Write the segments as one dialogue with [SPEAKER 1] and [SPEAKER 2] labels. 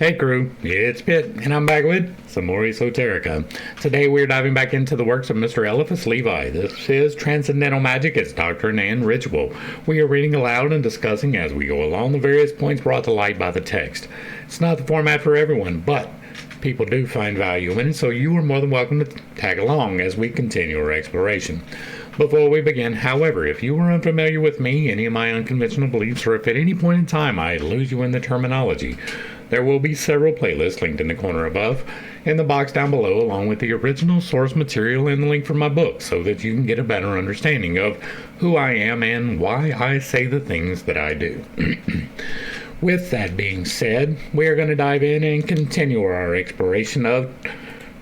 [SPEAKER 1] Hey crew, it's Pitt, and I'm back with some more Esoterica. Today we're diving back into the works of Mr. Eliphas Levi. This is Transcendental Magic, its Doctrine and Ritual. We are reading aloud and discussing as we go along the various points brought to light by the text. It's not the format for everyone, but people do find value in it, so you are more than welcome to tag along as we continue our exploration. Before we begin, however, if you are unfamiliar with me, any of my unconventional beliefs, or if at any point in time I lose you in the terminology, there will be several playlists linked in the corner above, in the box down below, along with the original source material and the link for my book, so that you can get a better understanding of who I am and why I say the things that I do. With that being said, we are going to dive in and continue our exploration of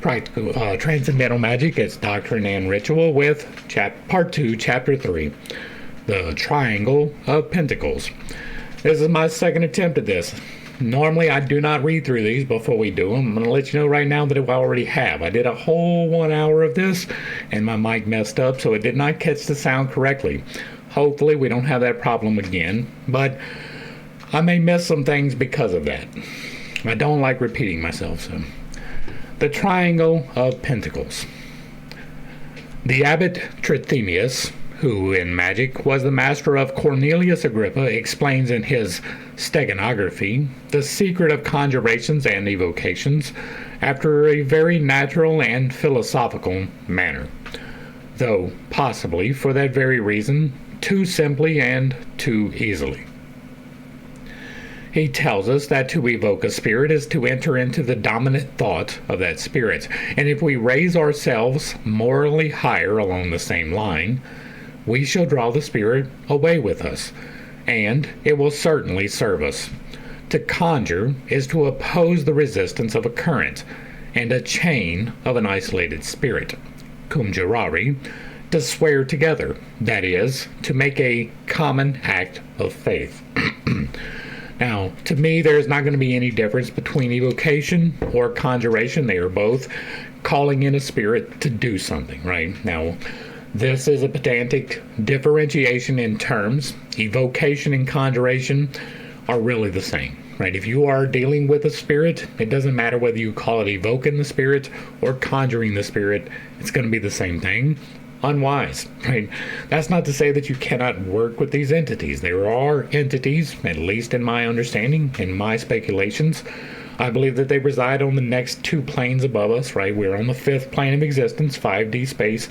[SPEAKER 1] Transcendental Magic, its Doctrine and Ritual, with Part 2, Chapter 3, the Triangle of Pentacles. This is my second attempt at this. Normally, I do not read through these before we do them. I'm going to let you know right now that I already have. I did a whole 1 hour of this, and my mic messed up, so it did not catch the sound correctly. Hopefully, we don't have that problem again, but I may miss some things because of that. I don't like repeating myself, so. The Triangle of Pentacles. The abbot Trithemius, who in magic was the master of Cornelius Agrippa, explains in his steganography the secret of conjurations and evocations after a very natural and philosophical manner, though possibly for that very reason too simply and too easily. He tells us that to evoke a spirit is to enter into the dominant thought of that spirit, and if we raise ourselves morally higher along the same line, we shall draw the spirit away with us, and it will certainly serve us. To conjure is to oppose the resistance of a current and a chain of an isolated spirit. Cum jurare, to swear together, that is, to make a common act of faith. Now, to me, there's not going to be any difference between evocation or conjuration. They are both calling in a spirit to do something, right? Now, this is a pedantic differentiation in terms. Evocation and conjuration are really the same, right? If you are dealing with a spirit, it doesn't matter whether you call it evoking the spirit or conjuring the spirit. It's going to be the same thing. Unwise, right? That's not to say that you cannot work with these entities. There are entities, at least in my understanding, in my speculations, I believe that they reside on the next two planes above us, right? We're on the fifth plane of existence, 5D space.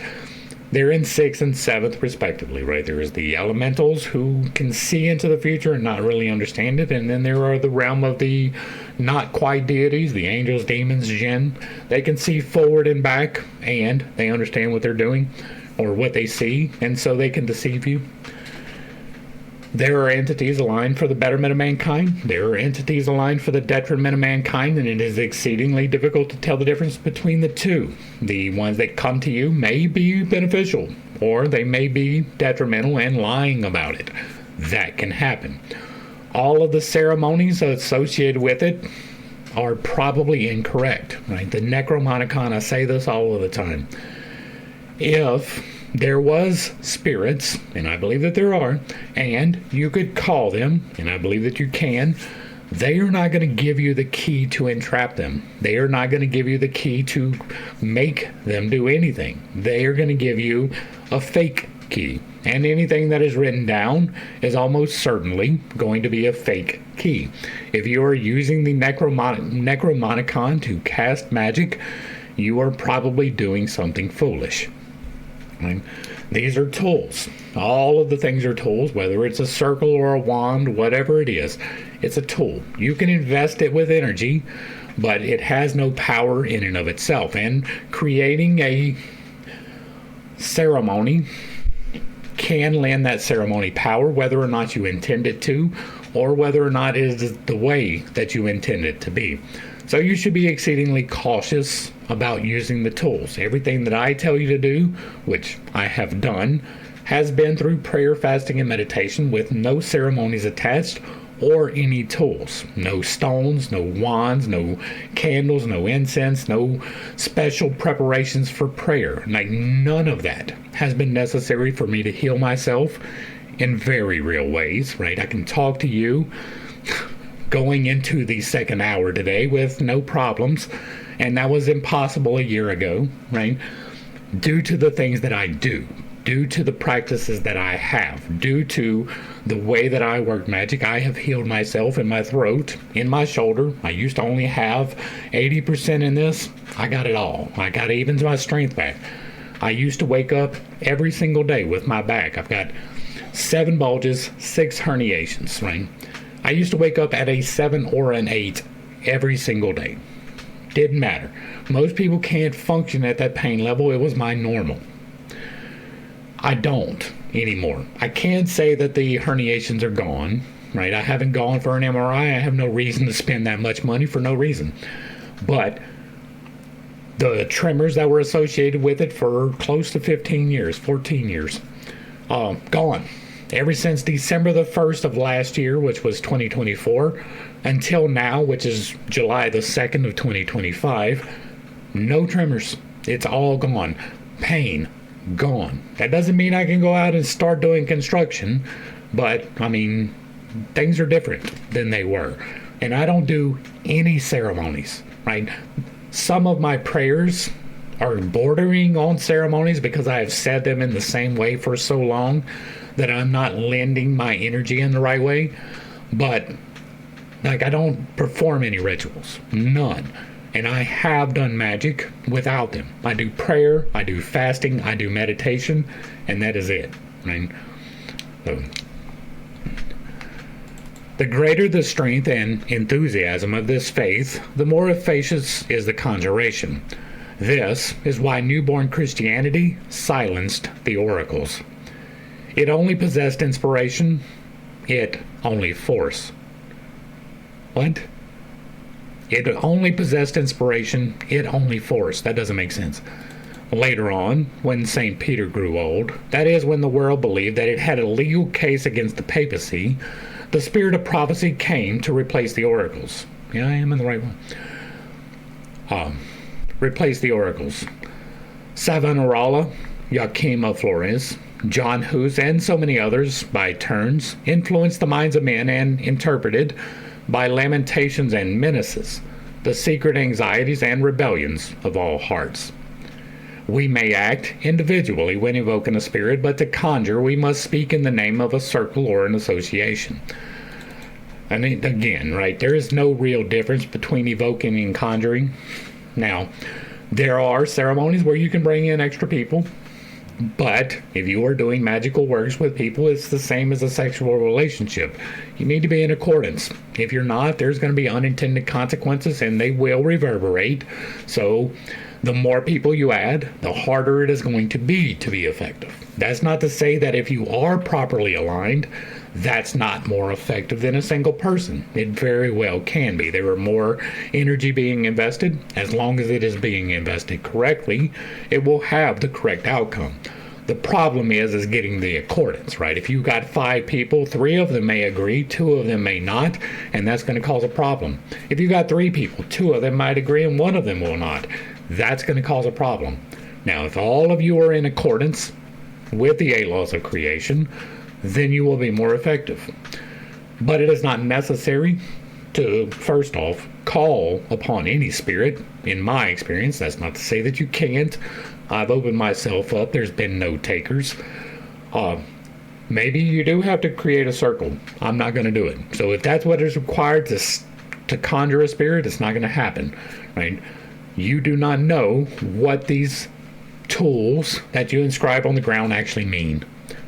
[SPEAKER 1] They're in 6th and 7th, respectively, right? There is the elementals who can see into the future and not really understand it, and then there are the realm of the not quite deities, the angels, demons, jinn. They can see forward and back, and they understand what they're doing, or what they see, and so they can deceive you. There are entities aligned for the betterment of mankind. There are entities aligned for the detriment of mankind, and it is exceedingly difficult to tell the difference between the two. The ones that come to you may be beneficial, or they may be detrimental and lying about it. That can happen. All of the ceremonies associated with it are probably incorrect, right? The Necromonicon, I say this all of the time. If there was spirits, and I believe that there are, and you could call them, and I believe that you can, they are not going to give you the key to entrap them. They are not going to give you the key to make them do anything. They are going to give you a fake key. And anything that is written down is almost certainly going to be a fake key. If you are using the Necromonicon to cast magic, you are probably doing something foolish. Right? These are tools. All of the things are tools, whether it's a circle or a wand, whatever it is. It's a tool. You can invest it with energy, but it has no power in and of itself. And creating a ceremony can lend that ceremony power, whether or not you intend it to, or whether or not it is the way that you intend it to be. So you should be exceedingly cautious about using the tools. Everything that I tell you to do, which I have done, has been through prayer, fasting, and meditation with no ceremonies attached or any tools. No stones, no wands, no candles, no incense, no special preparations for prayer. Like, none of that has been necessary for me to heal myself in very real ways, right? I can talk to you going into the second hour today with no problems, and that was impossible a year ago, right? Due to the things that I do, due to the practices that I have, due to the way that I work magic. I have healed myself in my throat, in my shoulder. I used to only have 80% in this. I got it all. I got even my strength back. I used to wake up every single day with my back. I've got 7 bulges, 6 herniations, right? I used to wake up at a 7 or an 8 every single day. Didn't matter. Most people can't function at that pain level. It was my normal. I don't anymore. I can't say that the herniations are gone, right? I haven't gone for an MRI. I have no reason to spend that much money for no reason. But the tremors that were associated with it for close to 15 years, 14 years, gone. Ever since December the 1st of last year, which was 2024, until now, which is July the 2nd of 2025, no tremors. It's all gone. Pain, gone. That doesn't mean I can go out and start doing construction, but I mean, things are different than they were. And I don't do any ceremonies, right? Some of my prayers are bordering on ceremonies because I have said them in the same way for so long that I'm not lending my energy in the right way. But like, I don't perform any rituals, none. And I have done magic without them. I do prayer, I do fasting, I do meditation, and that is it. Right? So, the greater the strength and enthusiasm of this faith, the more efficacious is the conjuration. This is why newborn Christianity silenced the oracles. It only possessed inspiration, it only force. What? It only possessed inspiration, it only force. That doesn't make sense. Later on, when St. Peter grew old, that is when the world believed that it had a legal case against the papacy, the spirit of prophecy came to replace the oracles. Yeah, I am in the right one. Replace the oracles. Savonarola, Joachim of Florence, John Hus, and so many others, by turns, influenced the minds of men and interpreted, by lamentations and menaces, the secret anxieties and rebellions of all hearts. We may act individually when evoking a spirit, but to conjure we must speak in the name of a circle or an association. And again, right, there is no real difference between evoking and conjuring. Now, there are ceremonies where you can bring in extra people, but if you are doing magical works with people, it's the same as a sexual relationship. You need to be in accordance. If you're not, there's going to be unintended consequences, and they will reverberate. So the more people you add, the harder it is going to be effective. That's not to say that if you are properly aligned, that's not more effective than a single person. It very well can be. There are more energy being invested. As long as it is being invested correctly, it will have the correct outcome. The problem is getting the accordance, right? If you've got 5 people, 3 of them may agree, 2 of them may not, and that's going to cause a problem. If you've got 3 people, 2 of them might agree and 1 of them will not. That's going to cause a problem. Now, if all of you are in accordance with the 8 laws of creation, then you will be more effective. But it is not necessary to, first off, call upon any spirit. In my experience, that's not to say that you can't. I've opened myself up. There's been no takers. Maybe you do have to create a circle. I'm not going to do it. So if that's what is required to conjure a spirit, it's not going to happen, right? You do not know what these tools that you inscribe on the ground actually mean.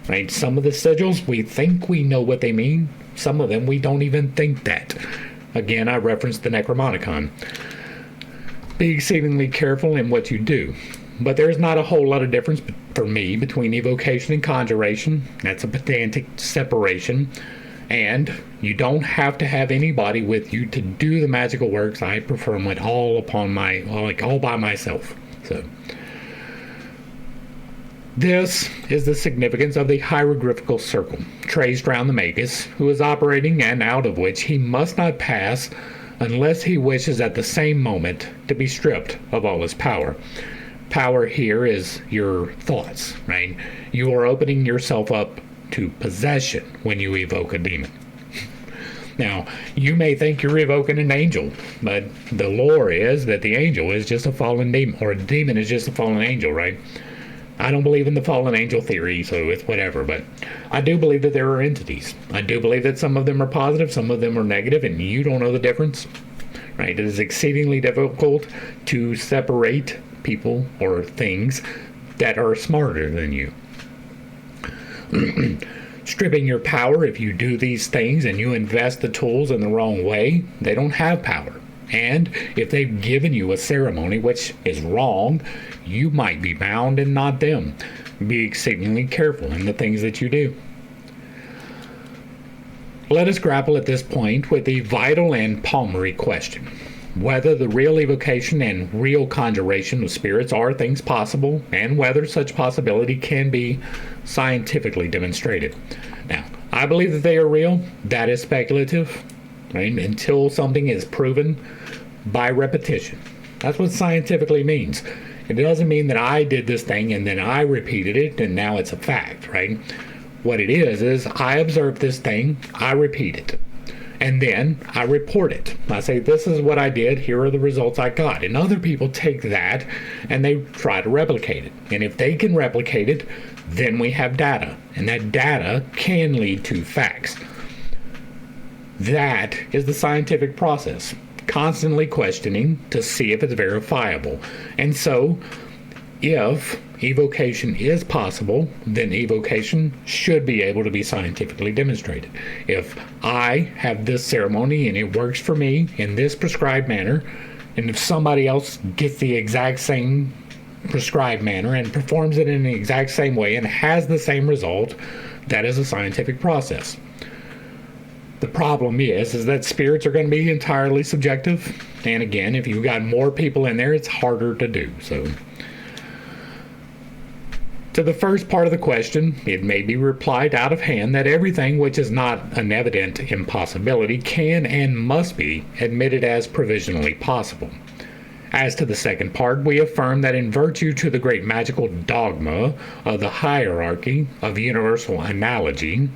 [SPEAKER 1] Right? Some of the sigils, we think we know what they mean. Some of them, we don't even think that. Again, I referenced the Necromonicon. Be exceedingly careful in what you do. But there's not a whole lot of difference for me between evocation and conjuration. That's a pedantic separation. And you don't have to have anybody with you to do the magical works. I perform it all by myself. So this is the significance of the hieroglyphical circle traced round the magus, who is operating and out of which he must not pass unless he wishes at the same moment to be stripped of all his power. Power here is your thoughts, right? You are opening yourself up to possession when you evoke a demon. Now, you may think you're evoking an angel, but the lore is that the angel is just a fallen demon, or a demon is just a fallen angel, right? I don't believe in the fallen angel theory, so it's whatever, but I do believe that there are entities. I do believe that some of them are positive, some of them are negative, and you don't know the difference, right? It is exceedingly difficult to separate people or things that are smarter than you. Stripping your power, if you do these things and you invest the tools in the wrong way, they don't have power. And if they've given you a ceremony which is wrong, you might be bound and not them. Be exceedingly careful in the things that you do. Let us grapple at this point with the vital and palmary question: whether the real evocation and real conjuration of spirits are things possible, and whether such possibility can be scientifically demonstrated. Now, I believe that they are real. That is speculative, right? Until something is proven by repetition. That's what scientifically means. It doesn't mean that I did this thing and then I repeated it and now it's a fact, right? What it is I observe this thing, I repeat it, and then I report it. I say, this is what I did, here are the results I got. And other people take that and they try to replicate it. And if they can replicate it, then we have data. And that data can lead to facts. That is the scientific process. Constantly questioning to see if it's verifiable. And so, if evocation is possible, then evocation should be able to be scientifically demonstrated. If I have this ceremony and it works for me in this prescribed manner, and if somebody else gets the exact same prescribed manner and performs it in the exact same way and has the same result, that is a scientific process. The problem is that spirits are going to be entirely subjective, and again, if you've got more people in there, it's harder to do. So, to the first part of the question, it may be replied out of hand that everything which is not an evident impossibility can and must be admitted as provisionally possible. As to the second part, we affirm that in virtue to the great magical dogma of the hierarchy of universal analogy,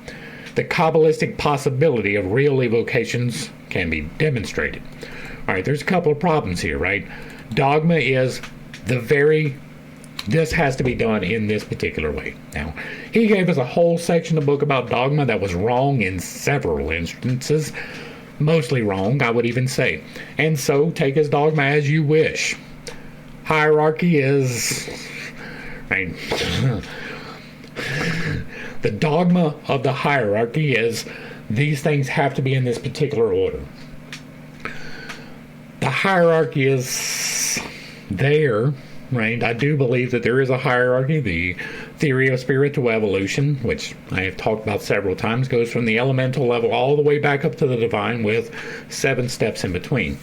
[SPEAKER 1] the Kabbalistic possibility of real evocations can be demonstrated. All right, there's a couple of problems here, right? Dogma is this has to be done in this particular way. Now, he gave us a whole section of the book about dogma that was wrong in several instances. Mostly wrong, I would even say. And so, take his dogma as you wish. Hierarchy is... right? The dogma of the hierarchy is these things have to be in this particular order. The hierarchy is there, right? I do believe that there is a hierarchy. The theory of spiritual evolution, which I have talked about several times, goes from the elemental level all the way back up to the divine with 7 steps in between.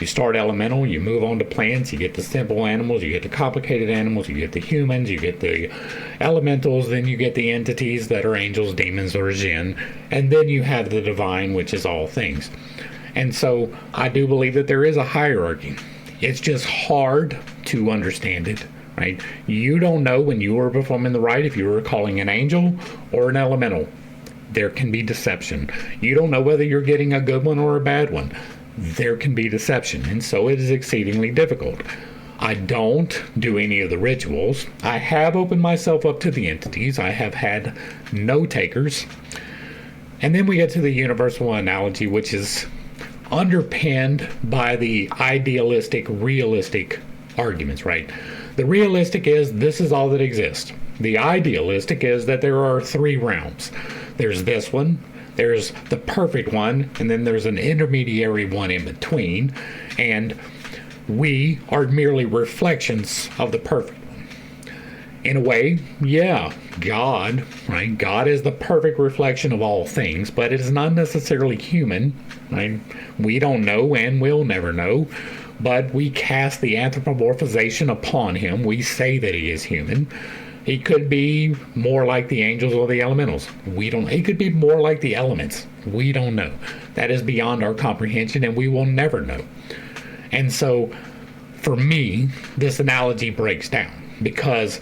[SPEAKER 1] You start elemental, you move on to plants, you get the simple animals, you get the complicated animals, you get the humans, you get the elementals, then you get the entities that are angels, demons, or jinn, and then you have the divine, which is all things. And so I do believe that there is a hierarchy. It's just hard to understand it, right? You don't know when you were performing the rite if you were calling an angel or an elemental. There can be deception. You don't know whether you're getting a good one or a bad one. There can be deception, and so it is exceedingly difficult. I don't do any of the rituals. I have opened myself up to the entities. I have had no takers. And then we get to the universal analogy, which is underpinned by the idealistic, realistic arguments, right? The realistic is this is all that exists. The idealistic is that there are 3 realms. There's this one, there's the perfect one, and then there's an intermediary one in between, and we are merely reflections of the perfect one. In a way, yeah, God, right? God is the perfect reflection of all things, but it is not necessarily human, right? We don't know and will never know, but we cast the anthropomorphization upon him. We say that he is human. He could be more like the angels or the elementals. He could be more like the elements. We don't know. That is beyond our comprehension, and we will never know. And so, for me, this analogy breaks down because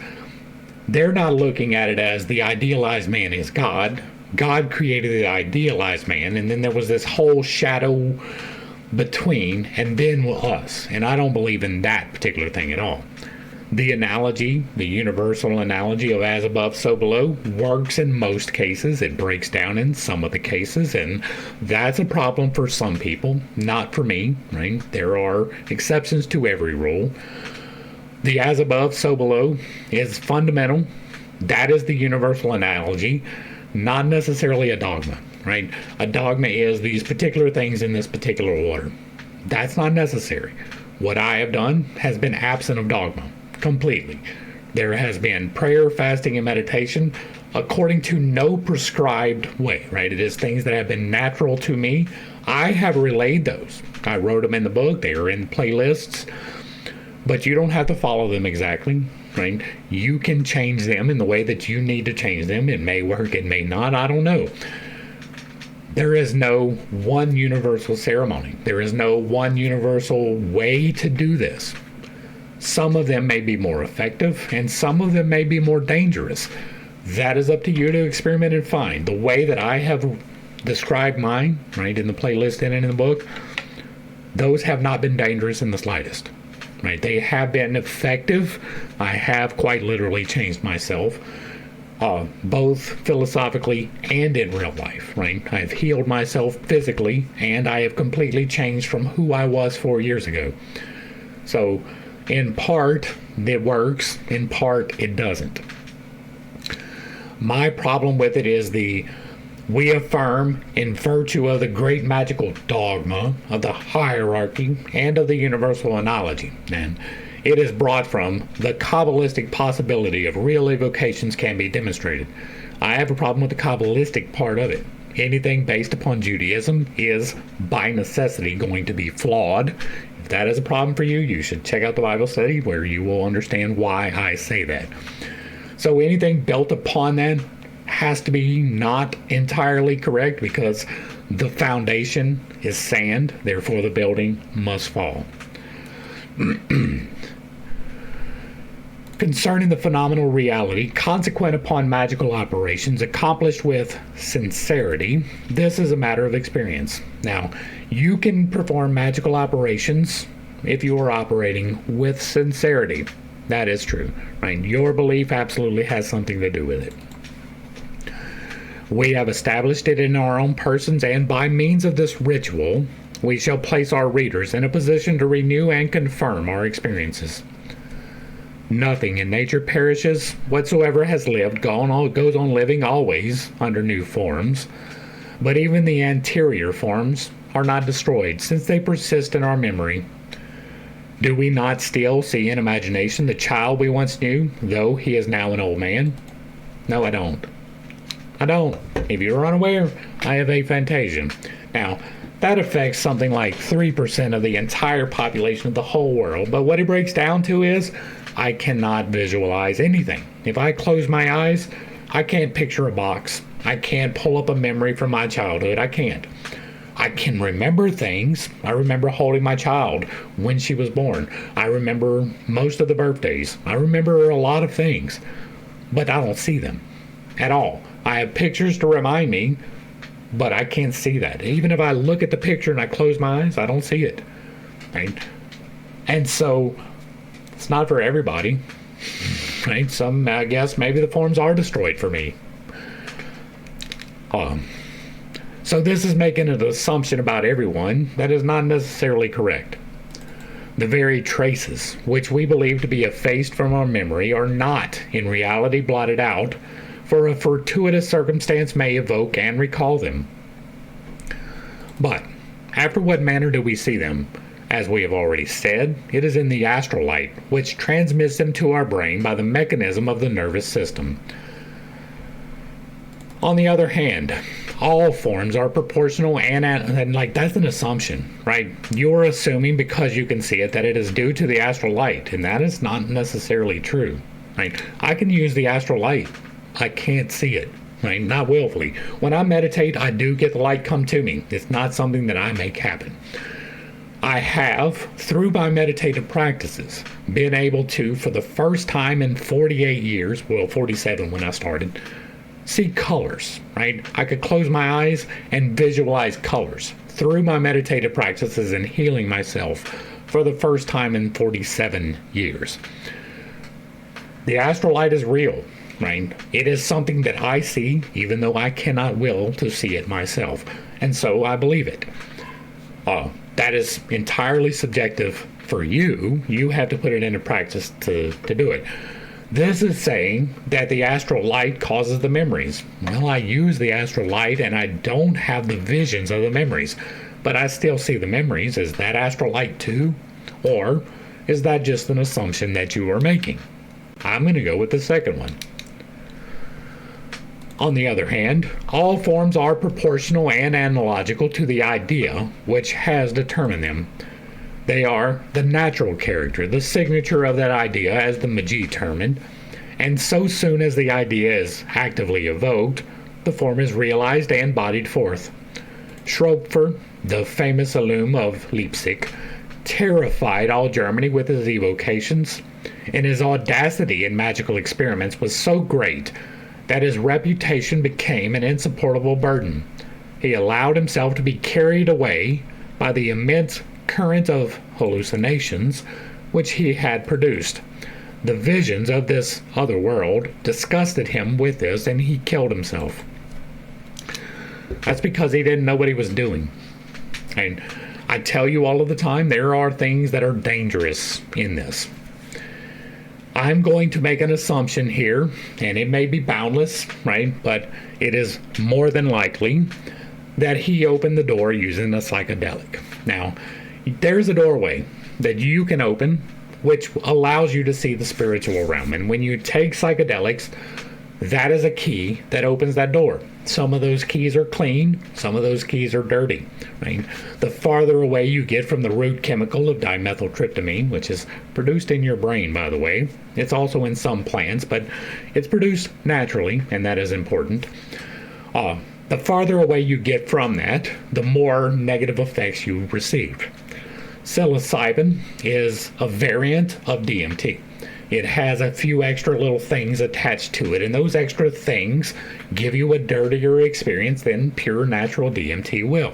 [SPEAKER 1] they're not looking at it as the idealized man is God. God created the idealized man, and then there was this whole shadow between, and then us. And I don't believe in that particular thing at all. The analogy, the universal analogy of as above, so below, works in most cases. It breaks down in some of the cases, and that's a problem for some people, not for me, right? There are exceptions to every rule. The as above, so below is fundamental. That is the universal analogy, not necessarily a dogma, right? A dogma is these particular things in this particular order. That's not necessary. What I have done has been absent of dogma. Completely. There has been prayer, fasting, and meditation according to no prescribed way, right? It is things that have been natural to me. I have relayed those. I wrote them in the book. They are in playlists. But you don't have to follow them exactly, right? You can change them in the way that you need to change them. It may work, it may not, I don't know. There is no one universal ceremony. There is no one universal way to do this. Some of them may be more effective, and some of them may be more dangerous. That is up to you to experiment and find. The way that I have described mine, right, in the playlist and in the book, those have not been dangerous in the slightest, right? They have been effective. I have quite literally changed myself, both philosophically and in real life, right? I've healed myself physically, and I have completely changed from who I was 4 years ago. So, in part, it works. In part, it doesn't. My problem with it is we affirm in virtue of the great magical dogma of the hierarchy and of the universal analogy. And it is brought from the Kabbalistic possibility of real evocations can be demonstrated. I have a problem with the Kabbalistic part of it. Anything based upon Judaism is by necessity going to be flawed. If that is a problem for you, you should check out the Bible study where you will understand why I say that. So anything built upon that has to be not entirely correct because the foundation is sand, therefore the building must fall. Concerning the phenomenal reality consequent upon magical operations accomplished with sincerity, this is a matter of experience. Now, you can perform magical operations if you are operating with sincerity. That is true, right? Your belief absolutely has something to do with it. We have established it in our own persons, and by means of this ritual, we shall place our readers in a position to renew and confirm our experiences. Nothing in nature perishes. Whatsoever has lived goes on living always under new forms. But even the anterior forms are not destroyed, since they persist in our memory. Do we not still see in imagination the child we once knew, though he is now an old man? No, I don't. I don't. If you're unaware, I have aphantasia. Now, that affects something like 3% of the entire population of the whole world. But what it breaks down to is I cannot visualize anything. If I close my eyes, I can't picture a box. I can't pull up a memory from my childhood. I can't. I can remember things. I remember holding my child when she was born. I remember most of the birthdays. I remember a lot of things, but I don't see them at all. I have pictures to remind me, but I can't see that. Even if I look at the picture and I close my eyes, I don't see it. Right? And so it's not for everybody. Right? Some, I guess, maybe the forms are destroyed for me. So this is making an assumption about everyone that is not necessarily correct. The very traces, which we believe to be effaced from our memory, are not in reality blotted out, for a fortuitous circumstance may evoke and recall them. But after what manner do we see them? As we have already said, it is in the astral light, which transmits them to our brain by the mechanism of the nervous system. On the other hand, all forms are proportional and like that's an assumption, right? You're assuming because you can see it that it is due to the astral light, and that is not necessarily true, right? I can use the astral light. I can't see it, right? Not willfully. When I meditate, I do get the light come to me. It's not something that I make happen. I have, through my meditative practices, been able to, for the first time in 48 years, well, 47 when I started, see colors, right? I could close my eyes and visualize colors through my meditative practices and healing myself for the first time in 47 years. The astral light is real, right? It is something that I see, even though I cannot will to see it myself. And so I believe it. That is entirely subjective for you. You have to put it into practice to do it. This is saying that the astral light causes the memories. Well, I use the astral light and I don't have the visions of the memories, but I still see the memories. Is that astral light too? Or is that just an assumption that you are making? I'm going to go with the second one. On the other hand, all forms are proportional and analogical to the idea which has determined them. They are the natural character, the signature of that idea as the Magi determined, and so soon as the idea is actively evoked, the form is realized and bodied forth. Schroepfer, the famous alum of Leipzig, terrified all Germany with his evocations, and his audacity in magical experiments was so great that his reputation became an insupportable burden. He allowed himself to be carried away by the immense current of hallucinations which he had produced. The visions of this other world disgusted him with this, and he killed himself. That's because he didn't know what he was doing. And I tell you all of the time, there are things that are dangerous in this. I'm going to make an assumption here, and it may be boundless, right? But it is more than likely that he opened the door using a psychedelic. Now, there's a doorway that you can open which allows you to see the spiritual realm. And when you take psychedelics, that is a key that opens that door. Some of those keys are clean, some of those keys are dirty. Right? The farther away you get from the root chemical of dimethyltryptamine, which is produced in your brain, by the way. It's also in some plants, but it's produced naturally, and that is important. The farther away you get from that, the more negative effects you receive. Psilocybin is a variant of DMT. It has a few extra little things attached to it, and those extra things give you a dirtier experience than pure natural DMT will.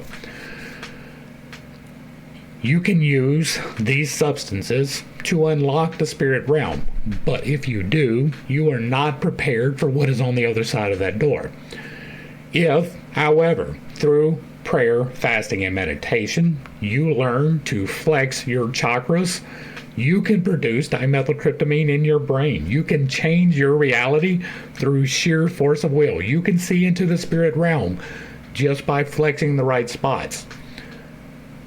[SPEAKER 1] You can use these substances to unlock the spirit realm, but if you do, you are not prepared for what is on the other side of that door. If, however, through prayer, fasting, and meditation, you learn to flex your chakras, you can produce dimethyltryptamine in your brain. You can change your reality through sheer force of will. You can see into the spirit realm just by flexing the right spots.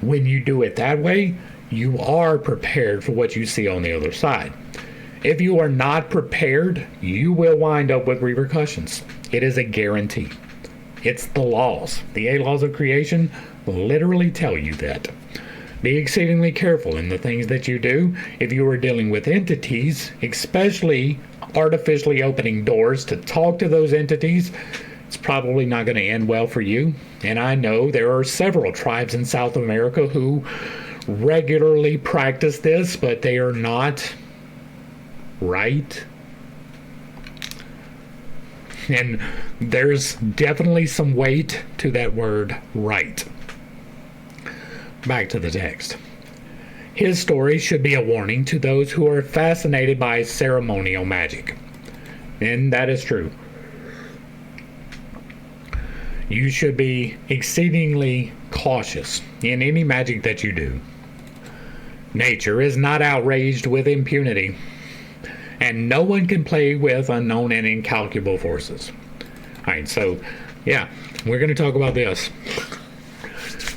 [SPEAKER 1] When you do it that way, you are prepared for what you see on the other side. If you are not prepared, you will wind up with repercussions. It is a guarantee. It's the laws. The 8 laws of creation literally tell you that. Be exceedingly careful in the things that you do. If you are dealing with entities, especially artificially opening doors to talk to those entities, it's probably not going to end well for you. And I know there are several tribes in South America who regularly practice this, but they are not right. And there's definitely some weight to that word right. Back to the text. His story should be a warning to those who are fascinated by ceremonial magic. And that is true. You should be exceedingly cautious in any magic that you do. Nature is not outraged with impunity, and no one can play with unknown and incalculable forces. Alright, so, yeah, we're going to talk about this.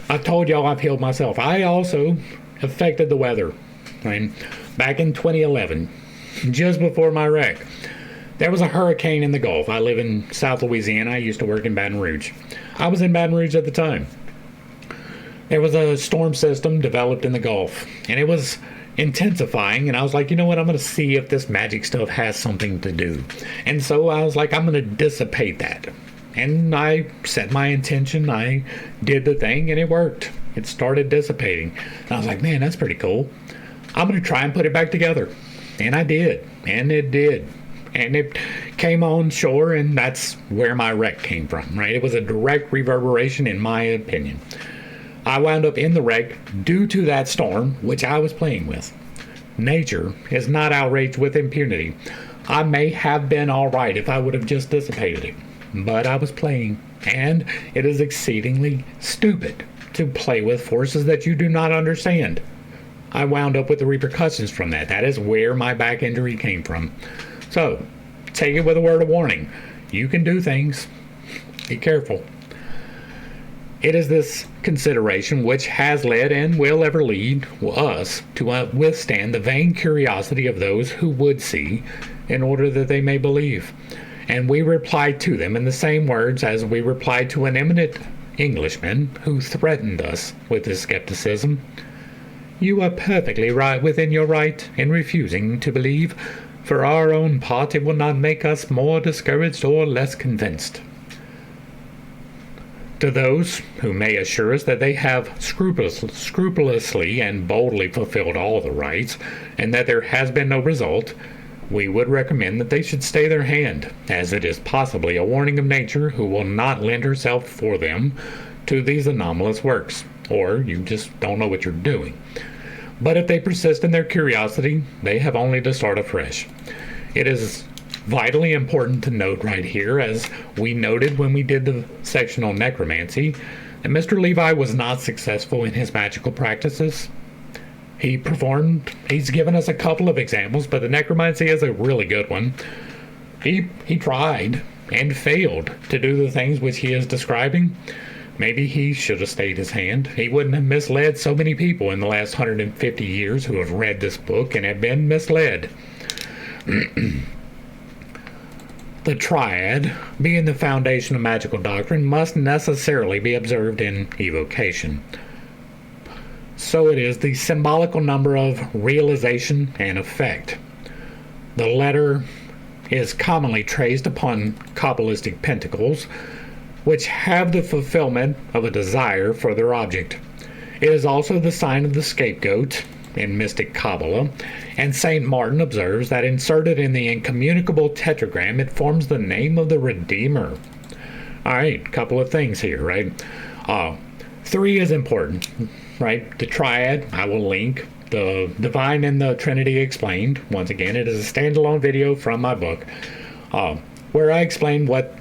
[SPEAKER 1] I told y'all I've healed myself. I also affected the weather. Right? Back in 2011, just before my wreck, there was a hurricane in the Gulf. I live in South Louisiana. I used to work in Baton Rouge. I was in Baton Rouge at the time. There was a storm system developed in the Gulf, and it was intensifying, and I was like, you know what, I'm going to see if this magic stuff has something to do. And so I was like, I'm going to dissipate that. And I set my intention, I did the thing, and it worked. It started dissipating. And I was like, man, that's pretty cool. I'm going to try and put it back together. And I did. And it did. and it came on shore, and that's where my wreck came from, right? It was a direct reverberation, in my opinion. I wound up in the wreck due to that storm, which I was playing with. Nature is not outraged with impunity. I may have been alright if I would have just dissipated it, but I was playing, and it is exceedingly stupid to play with forces that you do not understand. I wound up with the repercussions from that. That is where my back injury came from. So, take it with a word of warning. You can do things. Be careful. It is this consideration which has led and will ever lead us to withstand the vain curiosity of those who would see, in order that they may believe. And we reply to them in the same words as we replied to an eminent Englishman who threatened us with his skepticism. You are perfectly right within your right in refusing to believe. For our own part, it will not make us more discouraged or less convinced. To those who may assure us that they have scrupulously and boldly fulfilled all the rites, and that there has been no result, we would recommend that they should stay their hand, as it is possibly a warning of nature who will not lend herself for them to these anomalous works, or you just don't know what you're doing. But if they persist in their curiosity, they have only to start afresh. It is vitally important to note right here, as we noted when we did the section on necromancy, that Mr. Levi was not successful in his magical practices. He's given us a couple of examples, but the necromancy is a really good one. He tried and failed to do the things which he is describing. Maybe he should have stayed his hand. He wouldn't have misled so many people in the last 150 years who have read this book and have been misled. The triad, being the foundation of magical doctrine, must necessarily be observed in evocation. So it is the symbolical number of realization and effect. The letter is commonly traced upon Kabbalistic pentacles, which have the fulfillment of a desire for their object. It is also the sign of the scapegoat in mystic Kabbalah, and St. Martin observes that inserted in the incommunicable tetragram, it forms the name of the Redeemer. Alright, couple of things here, right? 3 is important, right? The triad, I will link. The divine and the Trinity explained. Once again, it is a standalone video from my book, where I explain what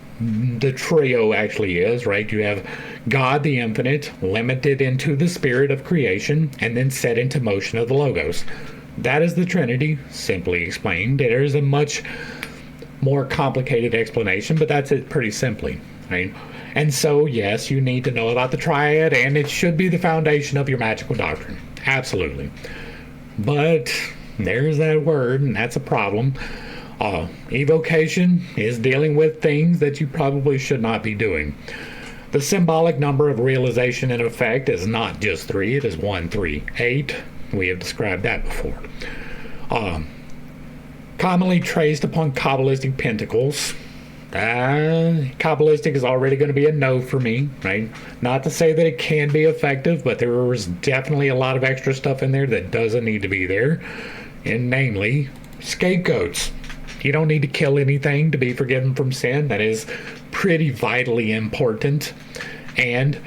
[SPEAKER 1] the trio actually is, right? You have God the infinite, limited into the spirit of creation, and then set into motion of the Logos. That is the Trinity, simply explained. There is a much more complicated explanation, but that's it pretty simply, right? And so, yes, you need to know about the triad, and it should be the foundation of your magical doctrine. Absolutely. But there's that word, and that's a problem. Evocation is dealing with things that you probably should not be doing. The symbolic number of realization and effect is not just 3, it is 1, 3, 8. We have described that before. Commonly traced upon Kabbalistic pentacles. Kabbalistic is already going to be a no for me, right? Not to say that it can be effective, but there is definitely a lot of extra stuff in there that doesn't need to be there, and namely, scapegoats. You don't need to kill anything to be forgiven from sin. That is pretty vitally important. And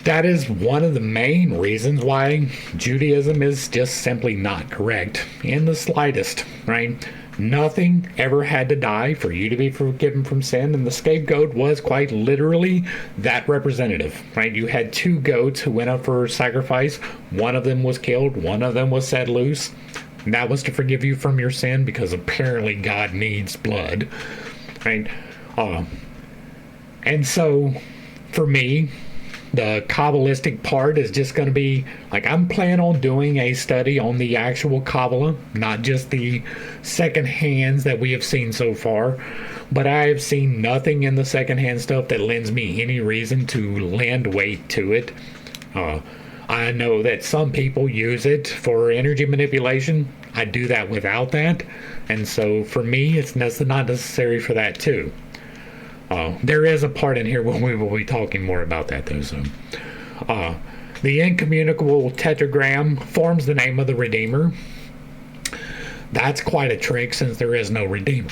[SPEAKER 1] that is one of the main reasons why Judaism is just simply not correct in the slightest, right? Nothing ever had to die for you to be forgiven from sin, and the scapegoat was quite literally that representative, right? You had 2 goats who went up for sacrifice. One of them was killed, one of them was set loose. And that was to forgive you from your sin, because apparently God needs blood, right? And so, for me, the Kabbalistic part is just going to be, like, I'm planning on doing a study on the actual Kabbalah, not just the second-hands that we have seen so far, but I have seen nothing in the second-hand stuff that lends me any reason to lend weight to it. I know that some people use it for energy manipulation. I do that without that, and so for me, it's not necessary for that too. There is a part in here where we will be talking more about that though. So, the incommunicable tetragram forms the name of the Redeemer. That's quite a trick, since there is no Redeemer.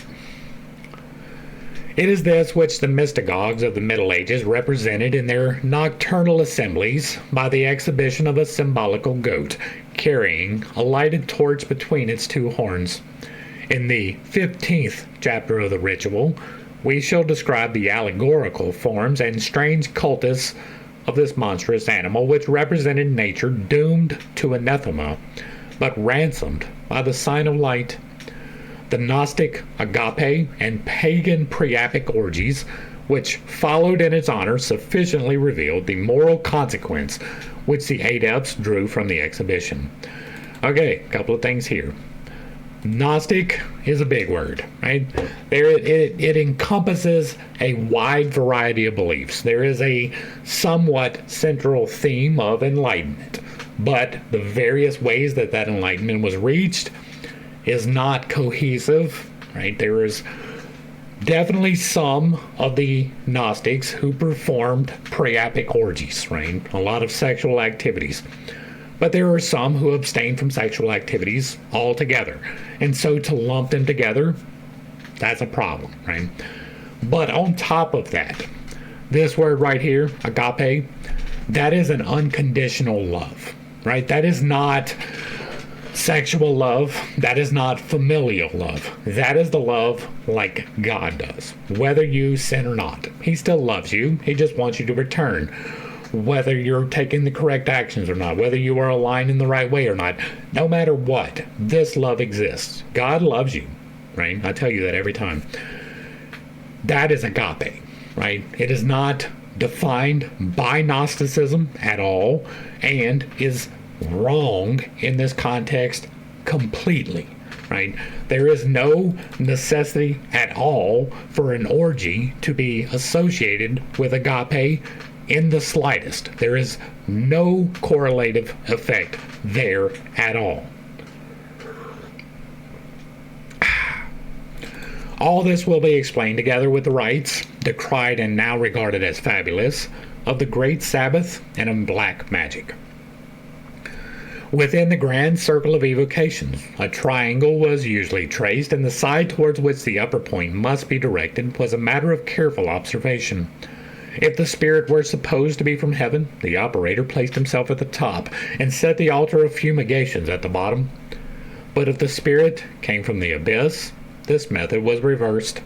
[SPEAKER 1] It is this which the mystagogues of the Middle Ages represented in their nocturnal assemblies by the exhibition of a symbolical goat carrying a lighted torch between its two horns. In the 15th chapter of the ritual, we shall describe the allegorical forms and strange cultus of this monstrous animal, which represented nature doomed to anathema, but ransomed by the sign of light. The Gnostic agape and pagan priapic orgies, which followed in its honor, sufficiently revealed the moral consequence which the adepts drew from the exhibition. Okay, a couple of things here. Gnostic is a big word, right? It encompasses a wide variety of beliefs. There is a somewhat central theme of enlightenment, but the various ways that enlightenment was reached is not cohesive, right? There is definitely some of the Gnostics who performed priapic orgies, right? A lot of sexual activities. But there are some who abstain from sexual activities altogether. And so to lump them together, that's a problem, right? But on top of that, this word right here, agape, that is an unconditional love, right? That is not sexual love. That is not familial love. That is the love like God does. Whether you sin or not, He still loves you. He just wants you to return. Whether you're taking the correct actions or not, whether you are aligned in the right way or not, no matter what, this love exists. God loves you, right? I tell you that every time. That is agape, right? It is not defined by Gnosticism at all, and is wrong in this context completely, right? There is no necessity at all for an orgy to be associated with agape in the slightest. There is no correlative effect there at all. All this will be explained together with the rites, decried and now regarded as fabulous, of the Great Sabbath and of black magic. Within the grand circle of evocations, a triangle was usually traced, and the side towards which the upper point must be directed was a matter of careful observation. If the spirit were supposed to be from heaven, the operator placed himself at the top and set the altar of fumigations at the bottom. But if the spirit came from the abyss, this method was reversed.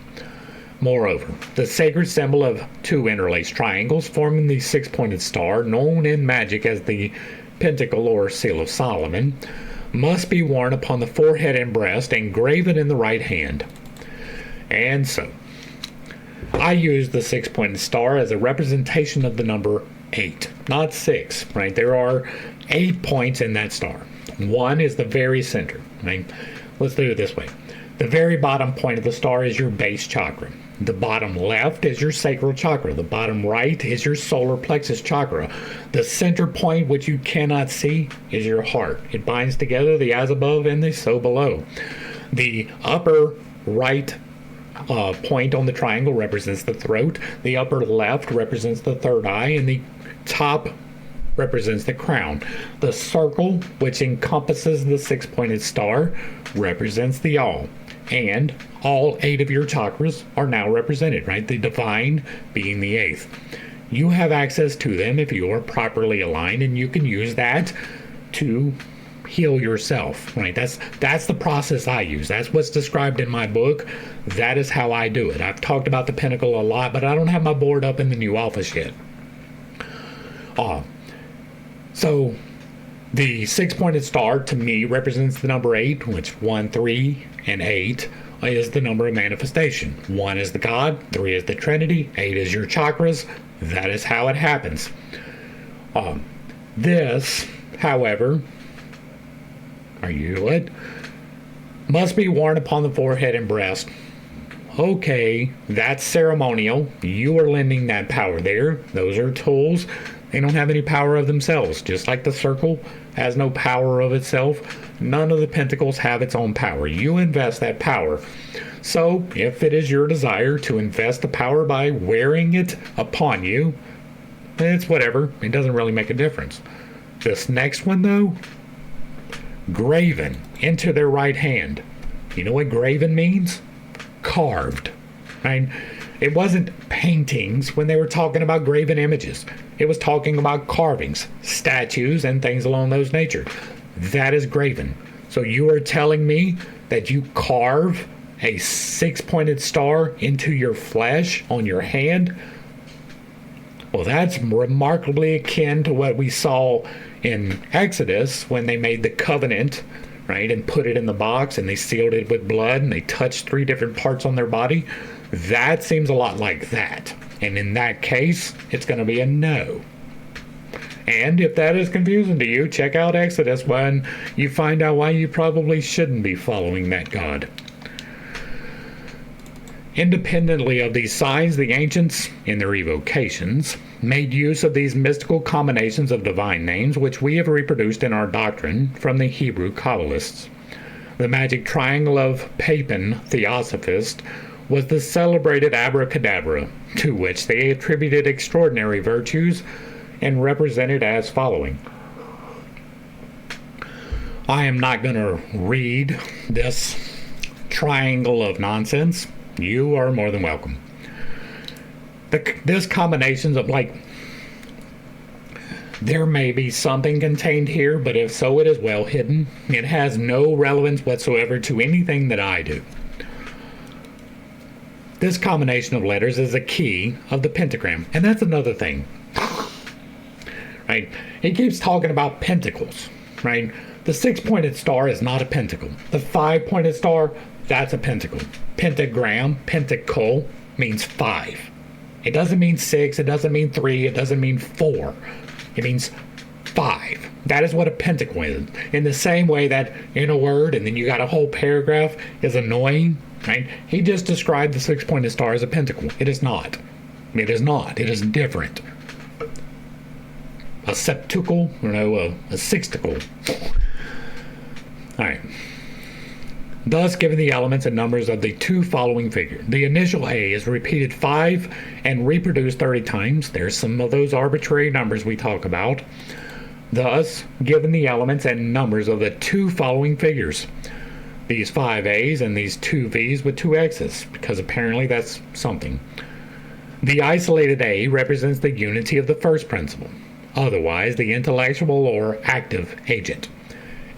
[SPEAKER 1] Moreover, the sacred symbol of two interlaced triangles forming the six-pointed star, known in magic as the Pentacle or Seal of Solomon, must be worn upon the forehead and breast and graven in the right hand. And so, I use the six-pointed star as a representation of the number 8, not 6, right? There are 8 points in that star. One is the very center, right? Let's do it this way. The very bottom point of the star is your base chakra. The bottom left is your sacral chakra. The bottom right is your solar plexus chakra. The center point, which you cannot see, is your heart. It binds together the as above and the so below. The upper right point on the triangle represents the throat. The upper left represents the third eye, and the top represents the crown. The circle, which encompasses the six-pointed star, represents the all. And all 8 of your chakras are now represented, right? The divine being the 8th. You have access to them if you are properly aligned, and you can use that to heal yourself, right? That's the process I use. That's what's described in my book. That is how I do it. I've talked about the Pentacle a lot, but I don't have my board up in the new office yet. So the six-pointed star to me represents the number 8, which 1, 3, and 8 is the number of manifestation. 1 is the God, 3 is the Trinity, 8 is your chakras. That is how it happens. This, however, must be worn upon the forehead and breast. Okay, that's ceremonial. You are lending that power there. Those are tools. They don't have any power of themselves. Just like the circle has no power of itself, none of the pentacles have its own power. You invest that power. So, if it is your desire to invest the power by wearing it upon you, it's whatever. It doesn't really make a difference. This next one, though, graven into their right hand. You know what graven means? Carved, right? It wasn't paintings when they were talking about graven images. It was talking about carvings, statues, and things along those nature. That is graven. So you are telling me that you carve a 6-pointed star into your flesh on your hand? Well, that's remarkably akin to what we saw in Exodus when they made the covenant, right, and put it in the box and they sealed it with blood and they touched 3 different parts on their body. That seems a lot like that. And in that case, it's going to be a no. And if that is confusing to you, check out Exodus when you find out why you probably shouldn't be following that God. Independently of these signs, the ancients, in their evocations, made use of these mystical combinations of divine names, which we have reproduced in our doctrine from the Hebrew Kabbalists. The magic triangle of Papin Theosophist was the celebrated abracadabra, to which they attributed extraordinary virtues and represented as following. I am not going to read this triangle of nonsense. You are more than welcome. This combinations of, there may be something contained here, but if so, it is well hidden. It has no relevance whatsoever to anything that I do. This combination of letters is a key of the pentagram, and that's another thing. Right? He keeps talking about pentacles, right? The 6-pointed star is not a pentacle. The 5-pointed star, that's a pentacle. Pentagram, pentacle, means 5. It doesn't mean 6, it doesn't mean 3, it doesn't mean 4. It means 5. That is what a pentacle is. In the same way that in a word, and then you got a whole paragraph, is annoying, right? He just described the 6-pointed star as a pentacle. It is not. It is not. It is different. A septuple, a sextuple. All right. Thus, given the elements and numbers of the 2 following figures, the initial A is repeated 5 and reproduced 30 times. There's some of those arbitrary numbers we talk about. Thus, given the elements and numbers of the 2 following figures, these 5 A's and these 2 V's with 2 X's, because apparently that's something. The isolated A represents the unity of the first principle, otherwise the intellectual or active agent.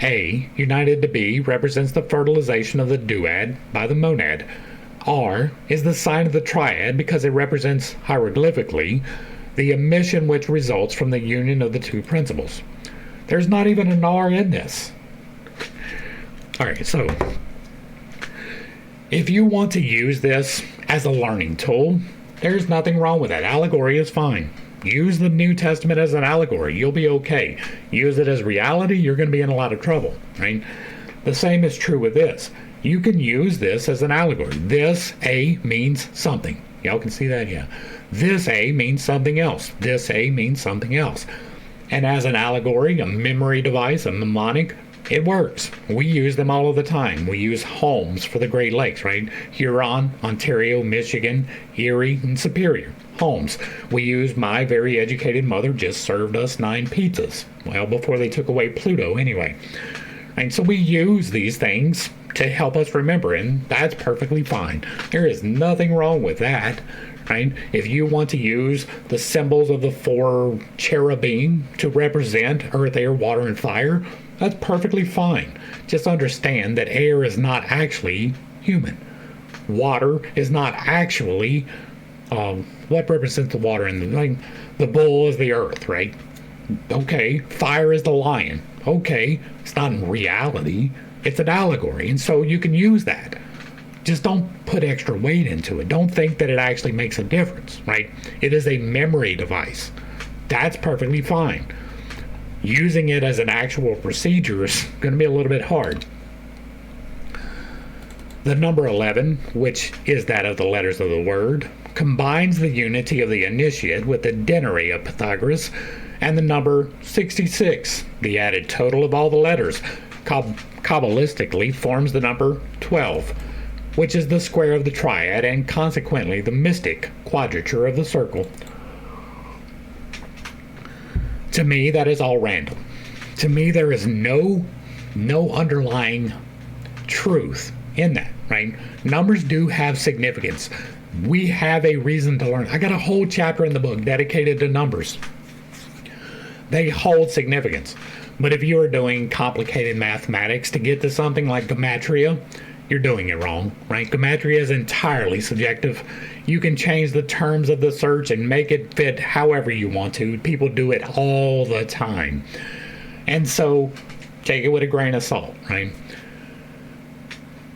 [SPEAKER 1] A, united to B, represents the fertilization of the duad by the monad. R is the sign of the triad because it represents, hieroglyphically, the emission which results from the union of the 2 principles. There's not even an R in this. Alright, so if you want to use this as a learning tool, there's nothing wrong with that. Allegory is fine. Use the New Testament as an allegory. You'll be okay. Use it as reality, you're going to be in a lot of trouble, right? The same is true with this. You can use this as an allegory. This A means something. Y'all can see that? Yeah. This A means something else. This A means something else. And as an allegory, a memory device, a mnemonic, it works. We use them all of the time. We use homes for the Great Lakes, right? Huron, Ontario, Michigan, Erie, and Superior. Homes. We use my very educated mother just served us 9 pizzas. Well, before they took away Pluto anyway. And so we use these things to help us remember, and that's perfectly fine. There is nothing wrong with that, right? If you want to use the symbols of the 4 cherubim to represent earth, air, water, and fire, that's perfectly fine. Just understand that air is not actually human. Water is not actually what represents the water in the bull is the earth, right? Okay, fire is the lion. Okay, it's not in reality. It's an allegory, and so you can use that. Just don't put extra weight into it. Don't think that it actually makes a difference, right? It is a memory device. That's perfectly fine. Using it as an actual procedure is going to be a little bit hard. The number 11, which is that of the letters of the word, combines the unity of the initiate with the denary of Pythagoras and the number 66, the added total of all the letters, Kabbalistically forms the number 12, which is the square of the triad and consequently the mystic quadrature of the circle. To me, that is all random. To me, there is no underlying truth in that, right? Numbers do have significance. We have a reason to learn. I got a whole chapter in the book dedicated to numbers. They hold significance. But if you are doing complicated mathematics to get to something like gematria, you're doing it wrong, right? Gematria is entirely subjective. You can change the terms of the search and make it fit however you want to. People do it all the time. And so take it with a grain of salt, right?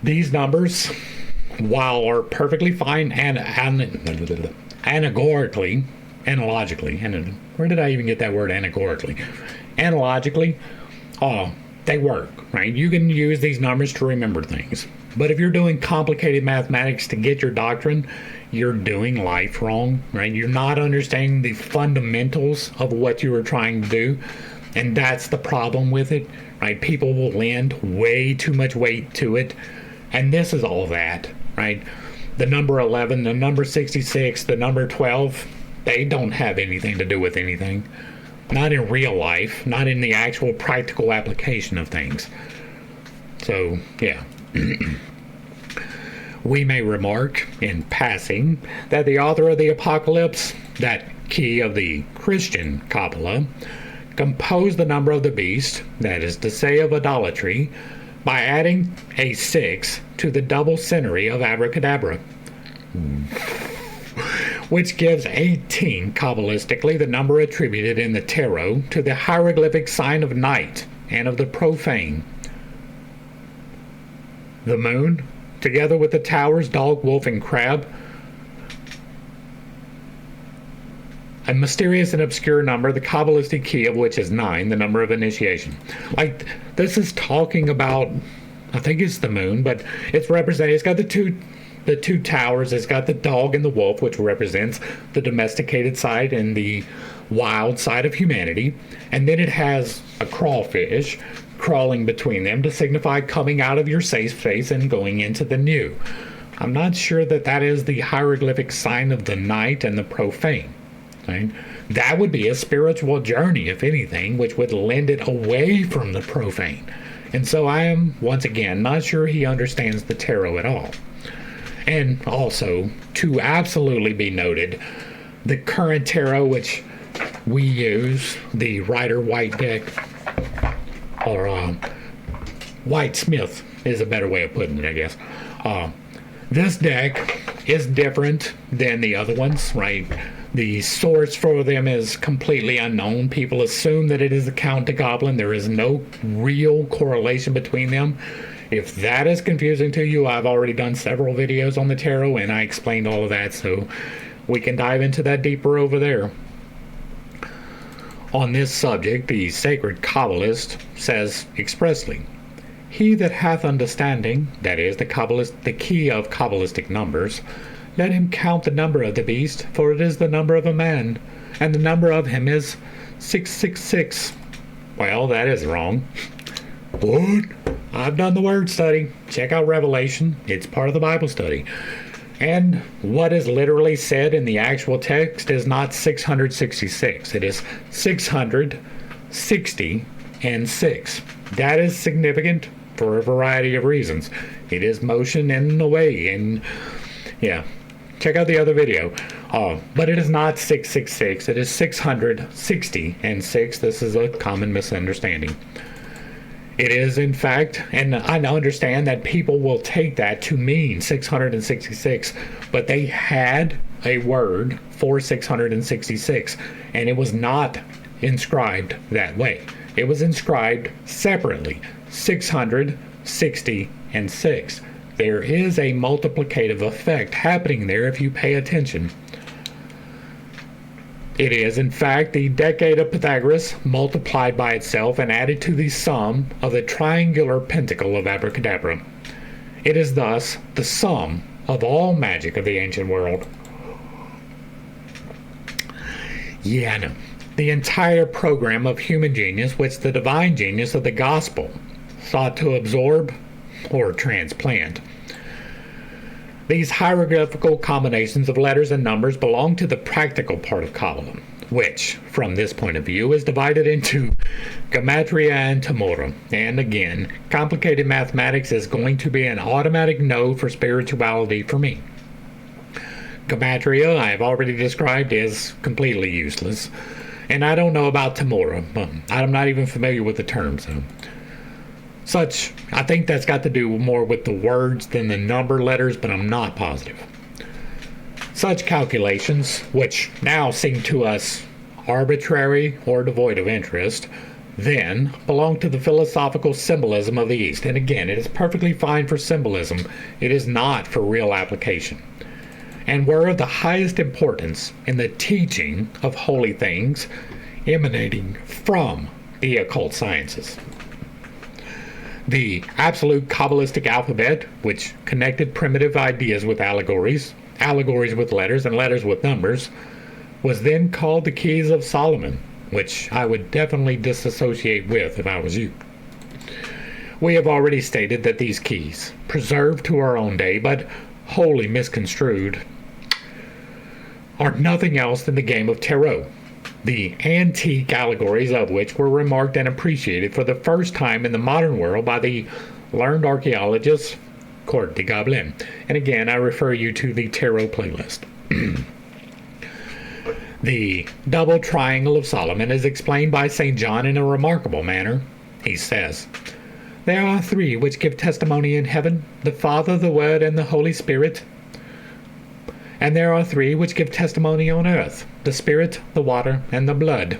[SPEAKER 1] These numbers, while are perfectly fine and analogically, and where did I even get that word analogically? Analogically, they work, right? You can use these numbers to remember things. But if you're doing complicated mathematics to get your doctrine, you're doing life wrong, right? You're not understanding the fundamentals of what you are trying to do. And that's the problem with it, right? People will lend way too much weight to it. And this is all that, right? The number 11, the number 66, the number 12, they don't have anything to do with anything. Not in real life, not in the actual practical application of things. So, yeah. We may remark, in passing, that the author of the Apocalypse, that key of the Christian Kabbalah, composed the number of the beast, that is to say of idolatry, by adding a 6 to the double century of abracadabra, which gives 18 Kabbalistically, the number attributed in the tarot to the hieroglyphic sign of night and of the profane. The moon, together with the towers, dog, wolf, and crab, a mysterious and obscure number, the Kabbalistic key of which is 9, the number of initiation. Like, this is talking about, I think it's the moon, but it's represented, it's got the two towers, it's got the dog and the wolf, which represents the domesticated side and the wild side of humanity. And then it has a crawfish crawling between them to signify coming out of your safe space and going into the new. I'm not sure that that is the hieroglyphic sign of the night and the profane. Right? That would be a spiritual journey, if anything, which would lend it away from the profane. And so I am, once again, not sure he understands the tarot at all. And also, to absolutely be noted, the current tarot which we use, the Rider-Waite deck, or White-Smith is a better way of putting it, I guess. This deck is different than the other ones, right? The source for them is completely unknown. People assume that it is a Count de Goblin. There is no real correlation between them. If that is confusing to you, I've already done several videos on the tarot, and I explained all of that, so we can dive into that deeper over there. On this subject, the sacred Kabbalist says expressly, "He that hath understanding, that is, the key of Kabbalistic numbers, let him count the number of the beast, for it is the number of a man, and the number of him is 666. Well, that is wrong. What? I've done the word study. Check out Revelation. It's part of the Bible study. And what is literally said in the actual text is not 666. It is 660 and 6. That is significant for a variety of reasons. It is motion in a way, and yeah. Check out the other video. But it is not 666. It is 660 and 6. This is a common misunderstanding. It is, in fact, and I understand that people will take that to mean 666, but they had a word for 666, and it was not inscribed that way. It was inscribed separately, 660 and 6. There is a multiplicative effect happening there if you pay attention. It is, in fact, the decade of Pythagoras multiplied by itself and added to the sum of the triangular pentacle of abracadabra. It is thus the sum of all magic of the ancient world. Yeah, I know. The entire program of human genius, which the divine genius of the gospel sought to absorb or transplant. These hieroglyphical combinations of letters and numbers belong to the practical part of Kabbalah, which, from this point of view, is divided into Gematria and Tamura. And again, complicated mathematics is going to be an automatic no for spirituality for me. Gematria, I have already described, is completely useless. And I don't know about Tamura. I'm not even familiar with the term, so. I think that's got to do more with the words than the number letters, but I'm not positive. Such calculations, which now seem to us arbitrary or devoid of interest, then belong to the philosophical symbolism of the East. And again, it is perfectly fine for symbolism. It is not for real application. And were of the highest importance in the teaching of holy things emanating from the occult sciences. The absolute Kabbalistic alphabet, which connected primitive ideas with allegories with letters, and letters with numbers, was then called the Keys of Solomon, which I would definitely disassociate with if I was you. We have already stated that these keys, preserved to our own day but wholly misconstrued, are nothing else than the game of tarot, the antique allegories of which were remarked and appreciated for the first time in the modern world by the learned archaeologist Court de Gobelin. And again, I refer you to the tarot playlist. The double triangle of Solomon is explained by St. John in a remarkable manner. He says, "There are three which give testimony in heaven, the Father, the Word, and the Holy Spirit. And there are three which give testimony on earth, the Spirit, the water, and the blood."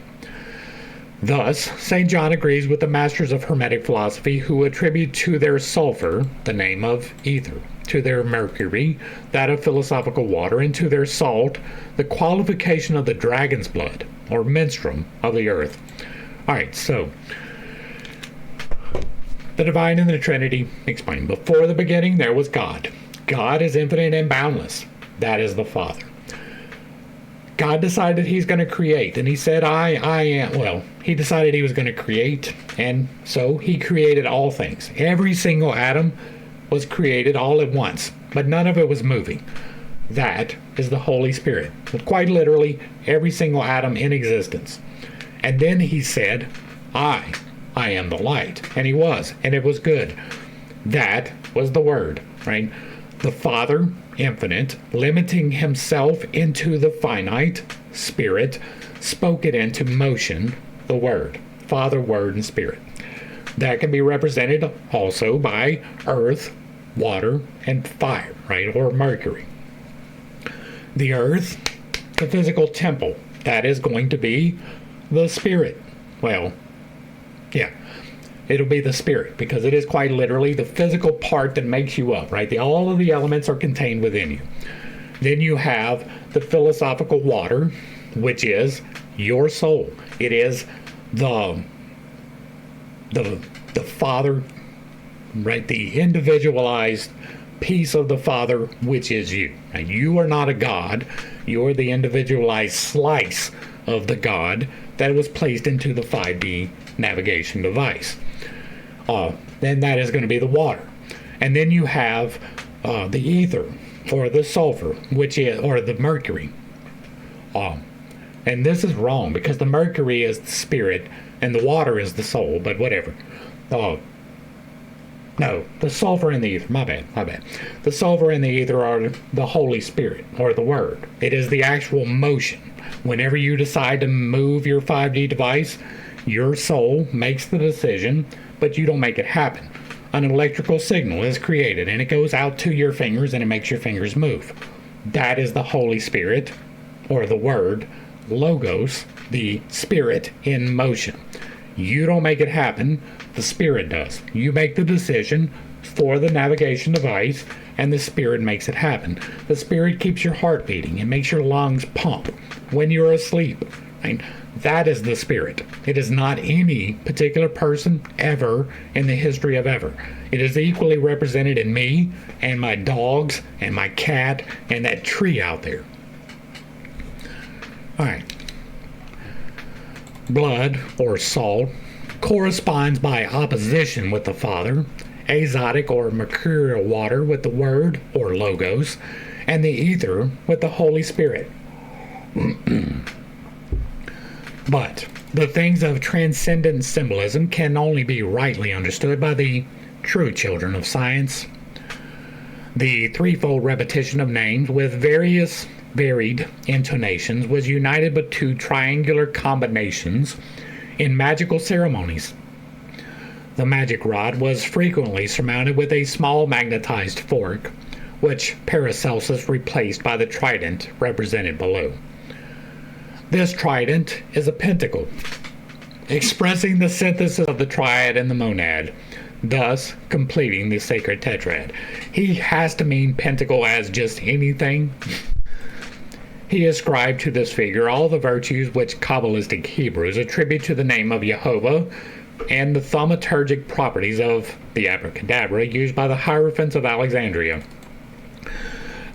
[SPEAKER 1] Thus, St. John agrees with the masters of Hermetic philosophy who attribute to their sulfur the name of ether, to their mercury that of philosophical water, and to their salt the qualification of the dragon's blood, or menstruum, of the earth. Alright, so, the divine and the Trinity explained. Before the beginning there was God. God is infinite and boundless. That is the Father. God decided he's going to create, and he said, I am. Well, he decided he was going to create, and so he created all things. Every single atom was created all at once, but none of it was moving. That is the Holy Spirit. Quite literally, every single atom in existence. And then he said, I am the light. And he was, and it was good. That was the Word, right? The Father, infinite, limiting himself into the finite, Spirit, spoke it into motion, the Word. Father, Word, and Spirit. That can be represented also by earth, water, and fire, right? Or mercury. The earth, the physical temple. That is going to be the Spirit. Well, yeah. It'll be the Spirit, because it is quite literally the physical part that makes you up, right? All of the elements are contained within you. Then you have the philosophical water, which is your soul. It is the Father, right? The individualized piece of the Father, which is you. Now, you are not a God. You are the individualized slice of the God that was placed into the 5D navigation device. Then that is going to be the water. And then you have the ether, or the sulfur, which is, or the mercury. And this is wrong, because the mercury is the spirit, and the water is the soul, but whatever. No, the sulfur and the ether, my bad. The sulfur and the ether are the Holy Spirit, or the Word. It is the actual motion. Whenever you decide to move your 5D device, your soul makes the decision, but you don't make it happen. An electrical signal is created, and it goes out to your fingers, and it makes your fingers move. That is the Holy Spirit, or the Word, Logos, the Spirit in motion. You don't make it happen, the Spirit does. You make the decision for the navigation device, and the Spirit makes it happen. The Spirit keeps your heart beating. It makes your lungs pump when you're asleep. Right? That is the Spirit. It is not any particular person ever in the history of ever. It is equally represented in me and my dogs and my cat and that tree out there. Alright. Blood, or salt, corresponds by opposition with the Father, azotic or mercurial water with the Word, or Logos, and the ether with the Holy Spirit. But the things of transcendent symbolism can only be rightly understood by the true children of science. The threefold repetition of names with various varied intonations was united by two triangular combinations in magical ceremonies. The magic rod was frequently surmounted with a small magnetized fork, which Paracelsus replaced by the trident represented below. This trident is a pentacle, expressing the synthesis of the triad and the monad, thus completing the sacred tetrad. He has to mean pentacle as just anything. He ascribed to this figure all the virtues which Kabbalistic Hebrews attribute to the name of Jehovah and the thaumaturgic properties of the abracadabra used by the Hierophants of Alexandria.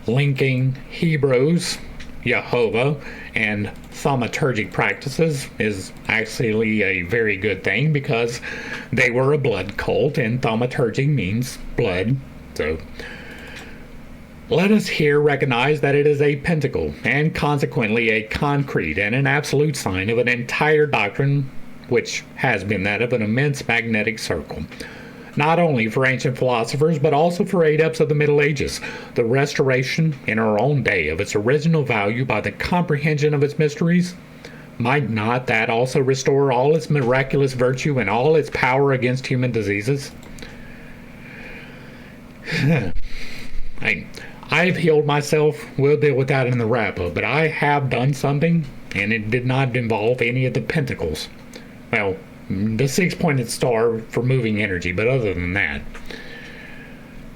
[SPEAKER 1] Linking Hebrews, Jehovah, and thaumaturgic practices is actually a very good thing because they were a blood cult and thaumaturgy means blood. So let us here recognize that it is a pentacle and consequently a concrete and an absolute sign of an entire doctrine which has been that of an immense magnetic circle. Not only for ancient philosophers, but also for adepts of the Middle Ages, the restoration in our own day of its original value by the comprehension of its mysteries. Might not that also restore all its miraculous virtue and all its power against human diseases? I've healed myself. We'll deal with that in the wrap-up, but I have done something, and it did not involve any of the pentacles. Well, the six-pointed star for moving energy, but other than that.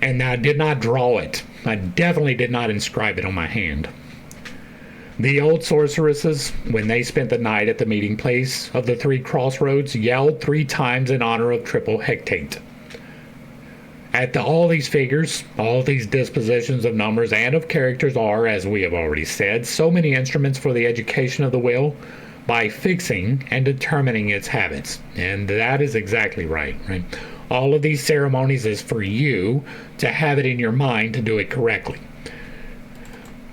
[SPEAKER 1] And I did not draw it. I definitely did not inscribe it on my hand. The old sorceresses, when they spent the night at the meeting place of the three crossroads, yelled 3 times in honor of triple hectate. All these figures, all these dispositions of numbers and of characters are, as we have already said, so many instruments for the education of the will, by fixing and determining its habits. And that is exactly right? All of these ceremonies is for you to have it in your mind to do it correctly.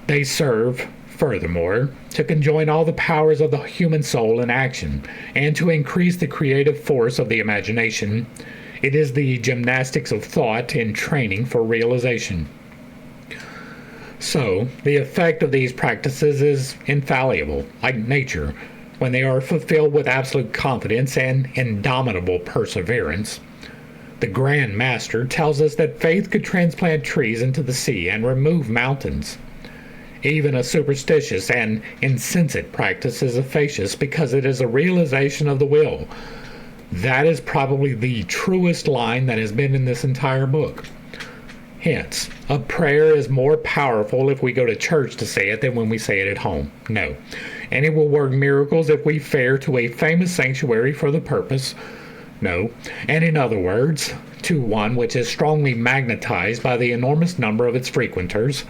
[SPEAKER 1] They serve, furthermore, to conjoin all the powers of the human soul in action, and to increase the creative force of the imagination. It is the gymnastics of thought in training for realization. So, the effect of these practices is infallible, like nature, when they are fulfilled with absolute confidence and indomitable perseverance. The Grand Master tells us that faith could transplant trees into the sea and remove mountains. Even a superstitious and insensate practice is efficacious because it is a realization of the will. That is probably the truest line that has been in this entire book. Hence, a prayer is more powerful if we go to church to say it than when we say it at home. No. And it will work miracles if we fare to a famous sanctuary for the purpose. No. And in other words, to one which is strongly magnetized by the enormous number of its frequenters,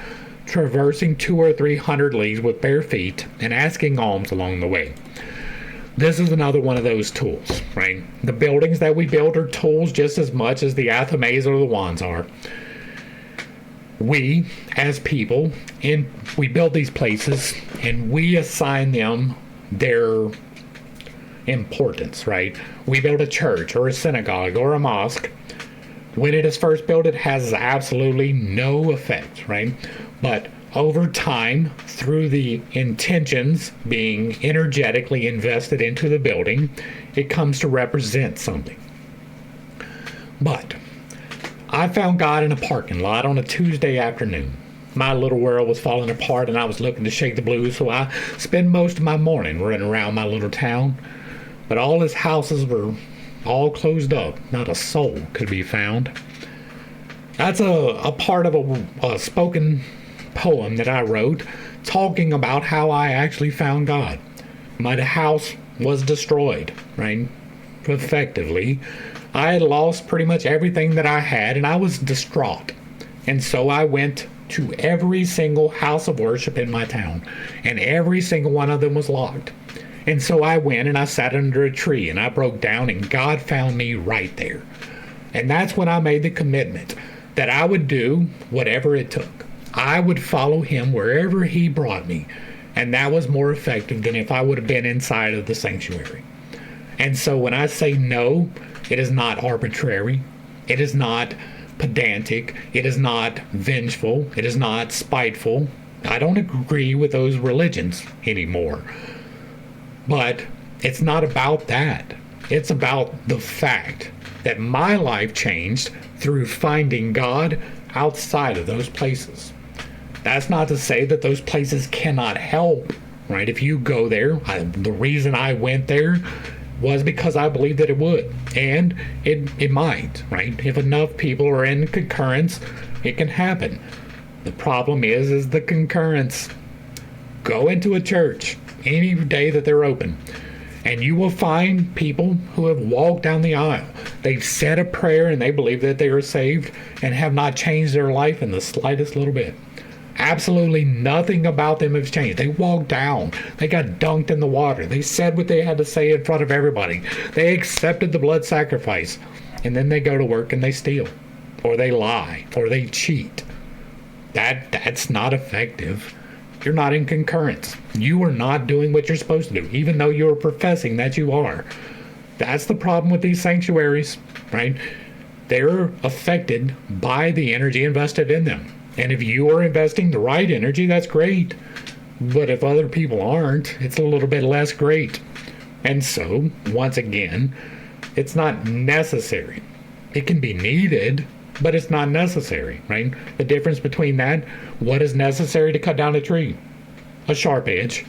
[SPEAKER 1] traversing 200 or 300 leagues with bare feet and asking alms along the way. This is another one of those tools, right? The buildings that we build are tools just as much as the athames or the wands are. We, as people, we build these places and we assign them their importance, right? We build a church or a synagogue or a mosque. When it is first built, it has absolutely no effect, right? But over time, through the intentions being energetically invested into the building, it comes to represent something. But I found God in a parking lot on a Tuesday afternoon. My little world was falling apart and I was looking to shake the blues, so I spent most of my morning running around my little town. But all his houses were all closed up. Not a soul could be found. That's a part of a spoken poem that I wrote talking about how I actually found God. My house was destroyed, right? Effectively, I had lost pretty much everything that I had and I was distraught. And so I went to every single house of worship in my town and every single one of them was locked. And so I went and I sat under a tree and I broke down and God found me right there. And that's when I made the commitment that I would do whatever it took. I would follow him wherever he brought me. And that was more effective than if I would have been inside of the sanctuary. And so when I say no, it is not arbitrary. It is not pedantic. It is not vengeful. It is not spiteful. I don't agree with those religions anymore. But it's not about that. It's about the fact that my life changed through finding God outside of those places. That's not to say that those places cannot help, right? If you go there, the reason I went there was because I believed that it would. And it might, right? If enough people are in concurrence, it can happen. The problem is the concurrence. Go into a church any day that they're open, and you will find people who have walked down the aisle. They've said a prayer and they believe that they are saved and have not changed their life in the slightest little bit. Absolutely nothing about them has changed. They walked down. They got dunked in the water. They said what they had to say in front of everybody. They accepted the blood sacrifice. And then they go to work and they steal, or they lie, or they cheat. That's not effective. You're not in concurrence. You are not doing what you're supposed to do, even though you're professing that you are. That's the problem with these sanctuaries, right? They're affected by the energy invested in them. And if you are investing the right energy, that's great. But if other people aren't, it's a little bit less great. And so, once again, it's not necessary. It can be needed, but it's not necessary, right? The difference between that, what is necessary to cut down a tree? A sharp edge.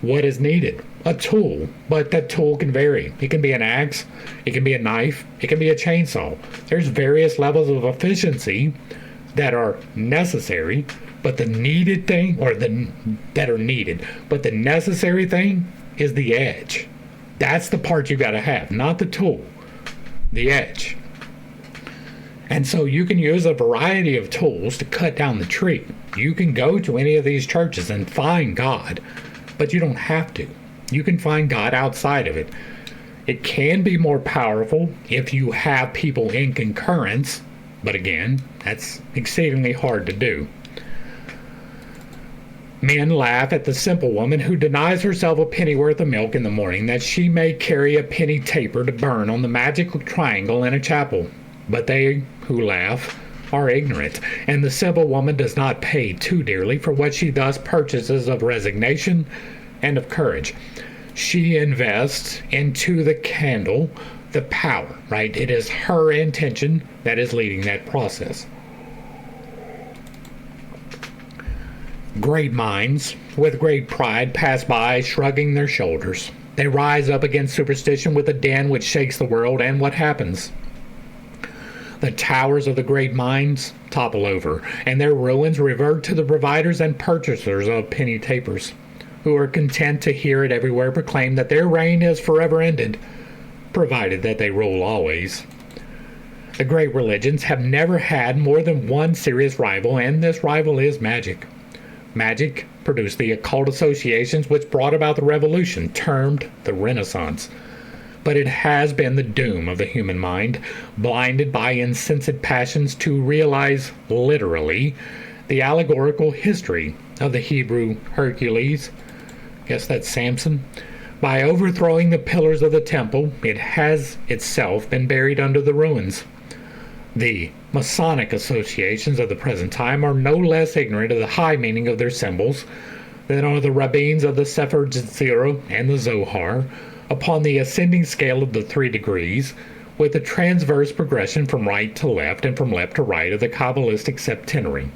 [SPEAKER 1] What is needed? A tool, but that tool can vary. It can be an axe, it can be a knife, it can be a chainsaw. There's various levels of efficiency that are necessary, but the needed thing, that are needed, but the necessary thing is the edge. That's the part you got to have, not the tool, the edge. And so you can use a variety of tools to cut down the tree. You can go to any of these churches and find God, but you don't have to. You can find God outside of it. It can be more powerful if you have people in concurrence, but again, that's exceedingly hard to do. Men laugh at the simple woman who denies herself a pennyworth of milk in the morning that she may carry a penny taper to burn on the magical triangle in a chapel. But they who laugh are ignorant, and the simple woman does not pay too dearly for what she thus purchases of resignation and of courage. She invests into the candle the power, right? It is her intention that is leading that process. Great minds, with great pride, pass by, shrugging their shoulders. They rise up against superstition with a din which shakes the world, and what happens? The towers of the great minds topple over, and their ruins revert to the providers and purchasers of penny tapers, who are content to hear it everywhere proclaim that their reign is forever ended, provided that they rule always. The great religions have never had more than one serious rival, and this rival is magic. Magic produced the occult associations which brought about the revolution, termed the Renaissance. But it has been the doom of the human mind, blinded by insensate passions, to realize, literally, the allegorical history of the Hebrew Hercules. Guess that's Samson. By overthrowing the pillars of the temple, it has itself been buried under the ruins. The Masonic associations of the present time are no less ignorant of the high meaning of their symbols than are the rabbins of the Sefer Yetzirah and the Zohar, upon the ascending scale of the 3 degrees, with the transverse progression from right to left and from left to right of the Kabbalistic septenary.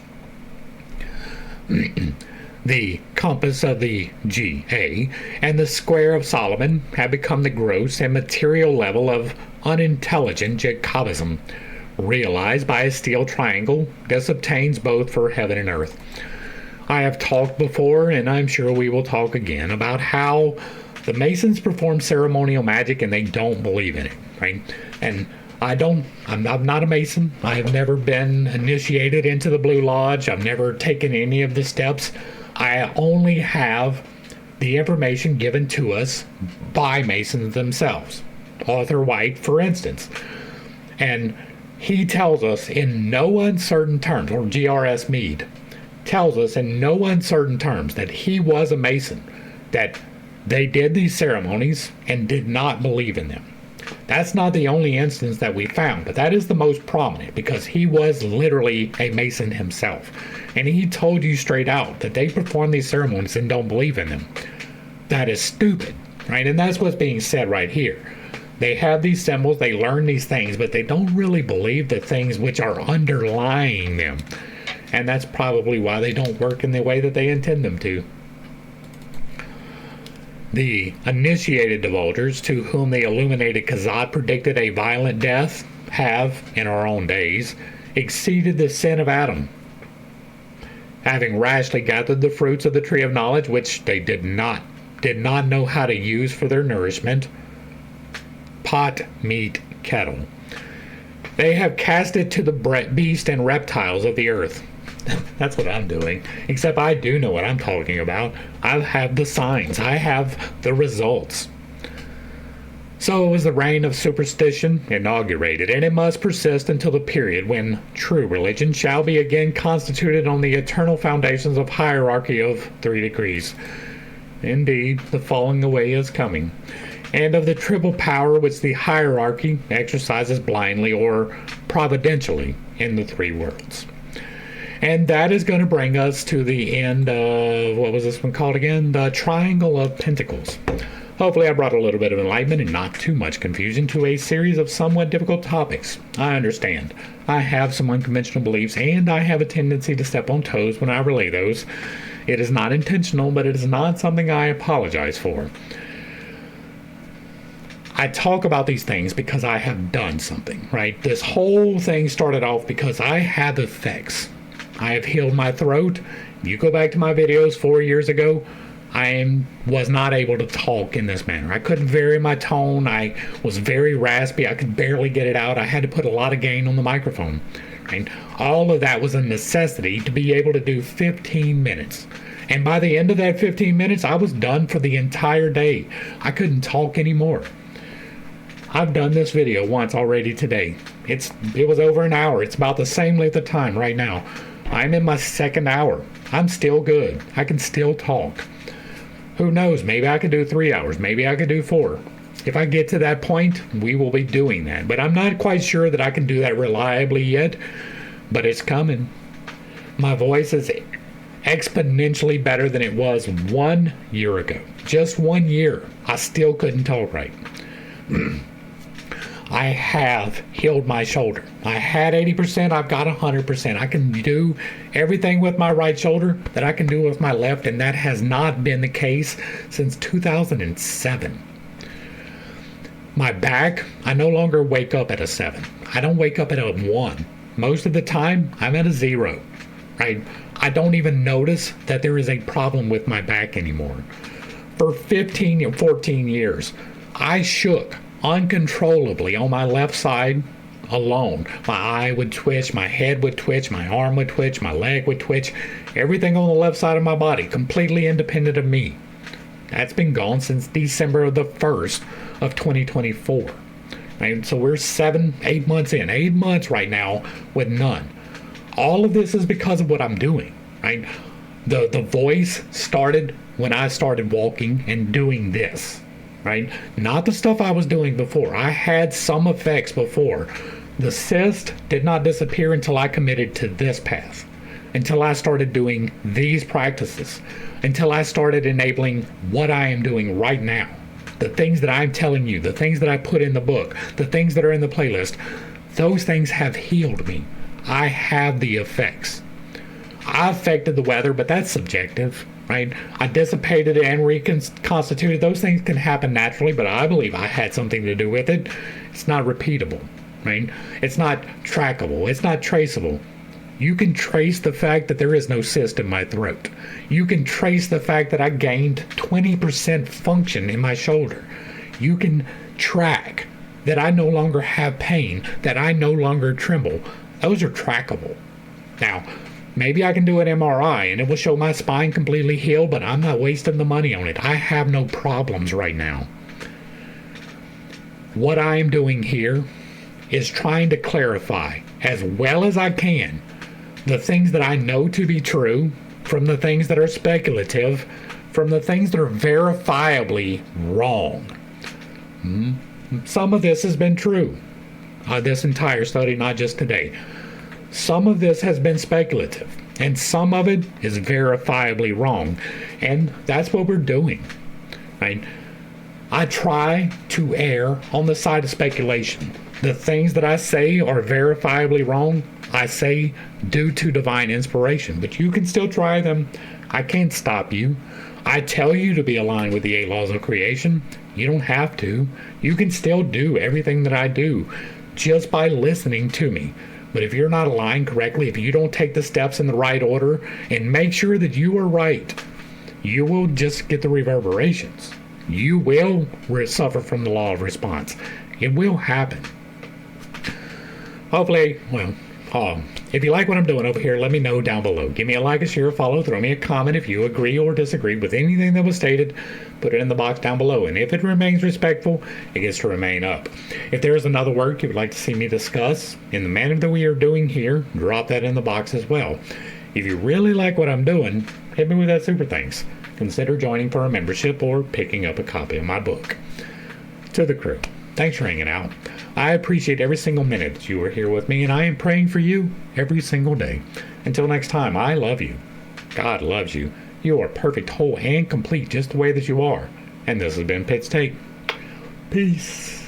[SPEAKER 1] The compass of the GA and the square of Solomon have become the gross and material level of unintelligent Jacobism. Realized by a steel triangle, this obtains both for heaven and earth. I have talked before, and I'm sure we will talk again, about how the Masons perform ceremonial magic and they don't believe in it, right? And I'm not a Mason. I have never been initiated into the Blue Lodge. I've never taken any of the steps. I only have the information given to us by Masons themselves. Arthur White, for instance. And he tells us in no uncertain terms, or G.R.S. Mead, tells us in no uncertain terms that he was a Mason, that they did these ceremonies and did not believe in them. That's not the only instance that we found, but that is the most prominent because he was literally a Mason himself. And he told you straight out that they perform these ceremonies and don't believe in them. That is stupid, right? And that's what's being said right here. They have these symbols, they learn these things, but they don't really believe the things which are underlying them. And that's probably why they don't work in the way that they intend them to. The initiated divulgers, to whom the illuminated Kazat predicted a violent death, have, in our own days, exceeded the sin of Adam, having rashly gathered the fruits of the tree of knowledge, which they did not know how to use for their nourishment. Pot, meat, kettle. They have cast it to the beast and reptiles of the earth. That's what I'm doing. Except I do know what I'm talking about. I have the signs. I have the results. So was the reign of superstition inaugurated, and it must persist until the period when true religion shall be again constituted on the eternal foundations of hierarchy of 3 degrees. Indeed, the falling away is coming, and of the triple power which the hierarchy exercises blindly or providentially in the 3 worlds. And that is going to bring us to the end of, what was this one called again? The Triangle of Pentacles. Hopefully I brought a little bit of enlightenment and not too much confusion to a series of somewhat difficult topics. I understand. I have some unconventional beliefs, and I have a tendency to step on toes when I relay those. It is not intentional, but it is not something I apologize for. I talk about these things because I have done something, right? This whole thing started off because I have effects. I have healed my throat. You go back to my videos 4 years ago, I was not able to talk in this manner. I couldn't vary my tone. I was very raspy. I could barely get it out. I had to put a lot of gain on the microphone. And all of that was a necessity to be able to do 15 minutes. And by the end of that 15 minutes, I was done for the entire day. I couldn't talk anymore. I've done this video once already today. It was over an hour. It's about the same length of time right now. I'm in my 2nd hour. I'm still good. I can still talk. Who knows? Maybe I could do 3 hours. Maybe I could do 4. If I get to that point, we will be doing that. But I'm not quite sure that I can do that reliably yet. But it's coming. My voice is exponentially better than it was 1 year ago. Just 1 year. I still couldn't talk right. I have healed my shoulder. I had 80%, I've got 100%. I can do everything with my right shoulder that I can do with my left, and that has not been the case since 2007. My back, I no longer wake up at a 7. I don't wake up at a 1. Most of the time, I'm at a 0. Right? I don't even notice that there is a problem with my back anymore. For 15 or 14 years, I shook uncontrollably on my left side alone. My eye would twitch, my head would twitch, my arm would twitch, my leg would twitch. Everything on the left side of my body, completely independent of me. That's been gone since December of the 1st of 2024. And so we're 8 months in. 8 months right now with none. All of this is because of what I'm doing, right? The voice started when I started walking and doing this. Right? Not the stuff I was doing before. I had some effects before. The cyst did not disappear until I committed to this path, until I started doing these practices, until I started enabling what I am doing right now. The things that I'm telling you, the things that I put in the book, the things that are in the playlist, those things have healed me. I have the effects. I affected the weather, but that's subjective. Right? I dissipated and reconstituted. Those things can happen naturally, but I believe I had something to do with it. It's not repeatable, right? It's not trackable. It's not traceable. You can trace the fact that there is no cyst in my throat. You can trace the fact that I gained 20% function in my shoulder. You can track that I no longer have pain, that I no longer tremble. Those are trackable. Now, maybe I can do an MRI and it will show my spine completely healed, but I'm not wasting the money on it. I have no problems right now. What I am doing here is trying to clarify as well as I can the things that I know to be true from the things that are speculative, from the things that are verifiably wrong. Some of this has been true. This entire study, not just today. Some of this has been speculative, and some of it is verifiably wrong. And that's what we're doing. Right? I try to err on the side of speculation. The things that I say are verifiably wrong, I say due to divine inspiration. But you can still try them. I can't stop you. I tell you to be aligned with the 8 laws of creation. You don't have to. You can still do everything that I do just by listening to me. But if you're not aligned correctly, if you don't take the steps in the right order and make sure that you are right, you will just get the reverberations. You will suffer from the law of response. It will happen. Hopefully, if you like what I'm doing over here, let me know down below. Give me a like, a share, a follow, throw me a comment if you agree or disagree with anything that was stated. Put it in the box down below, and if it remains respectful, it gets to remain up. If there is another work you would like to see me discuss in the manner that we are doing here, drop that in the box as well. If you really like what I'm doing, hit me with that super thanks. Consider joining for a membership or picking up a copy of my book. To the crew, thanks for hanging out. I appreciate every single minute that you are here with me, and I am praying for you every single day. Until next time, I love you. God loves you. You are perfect, whole, and complete just the way that you are. And this has been Pitt's Take. Peace.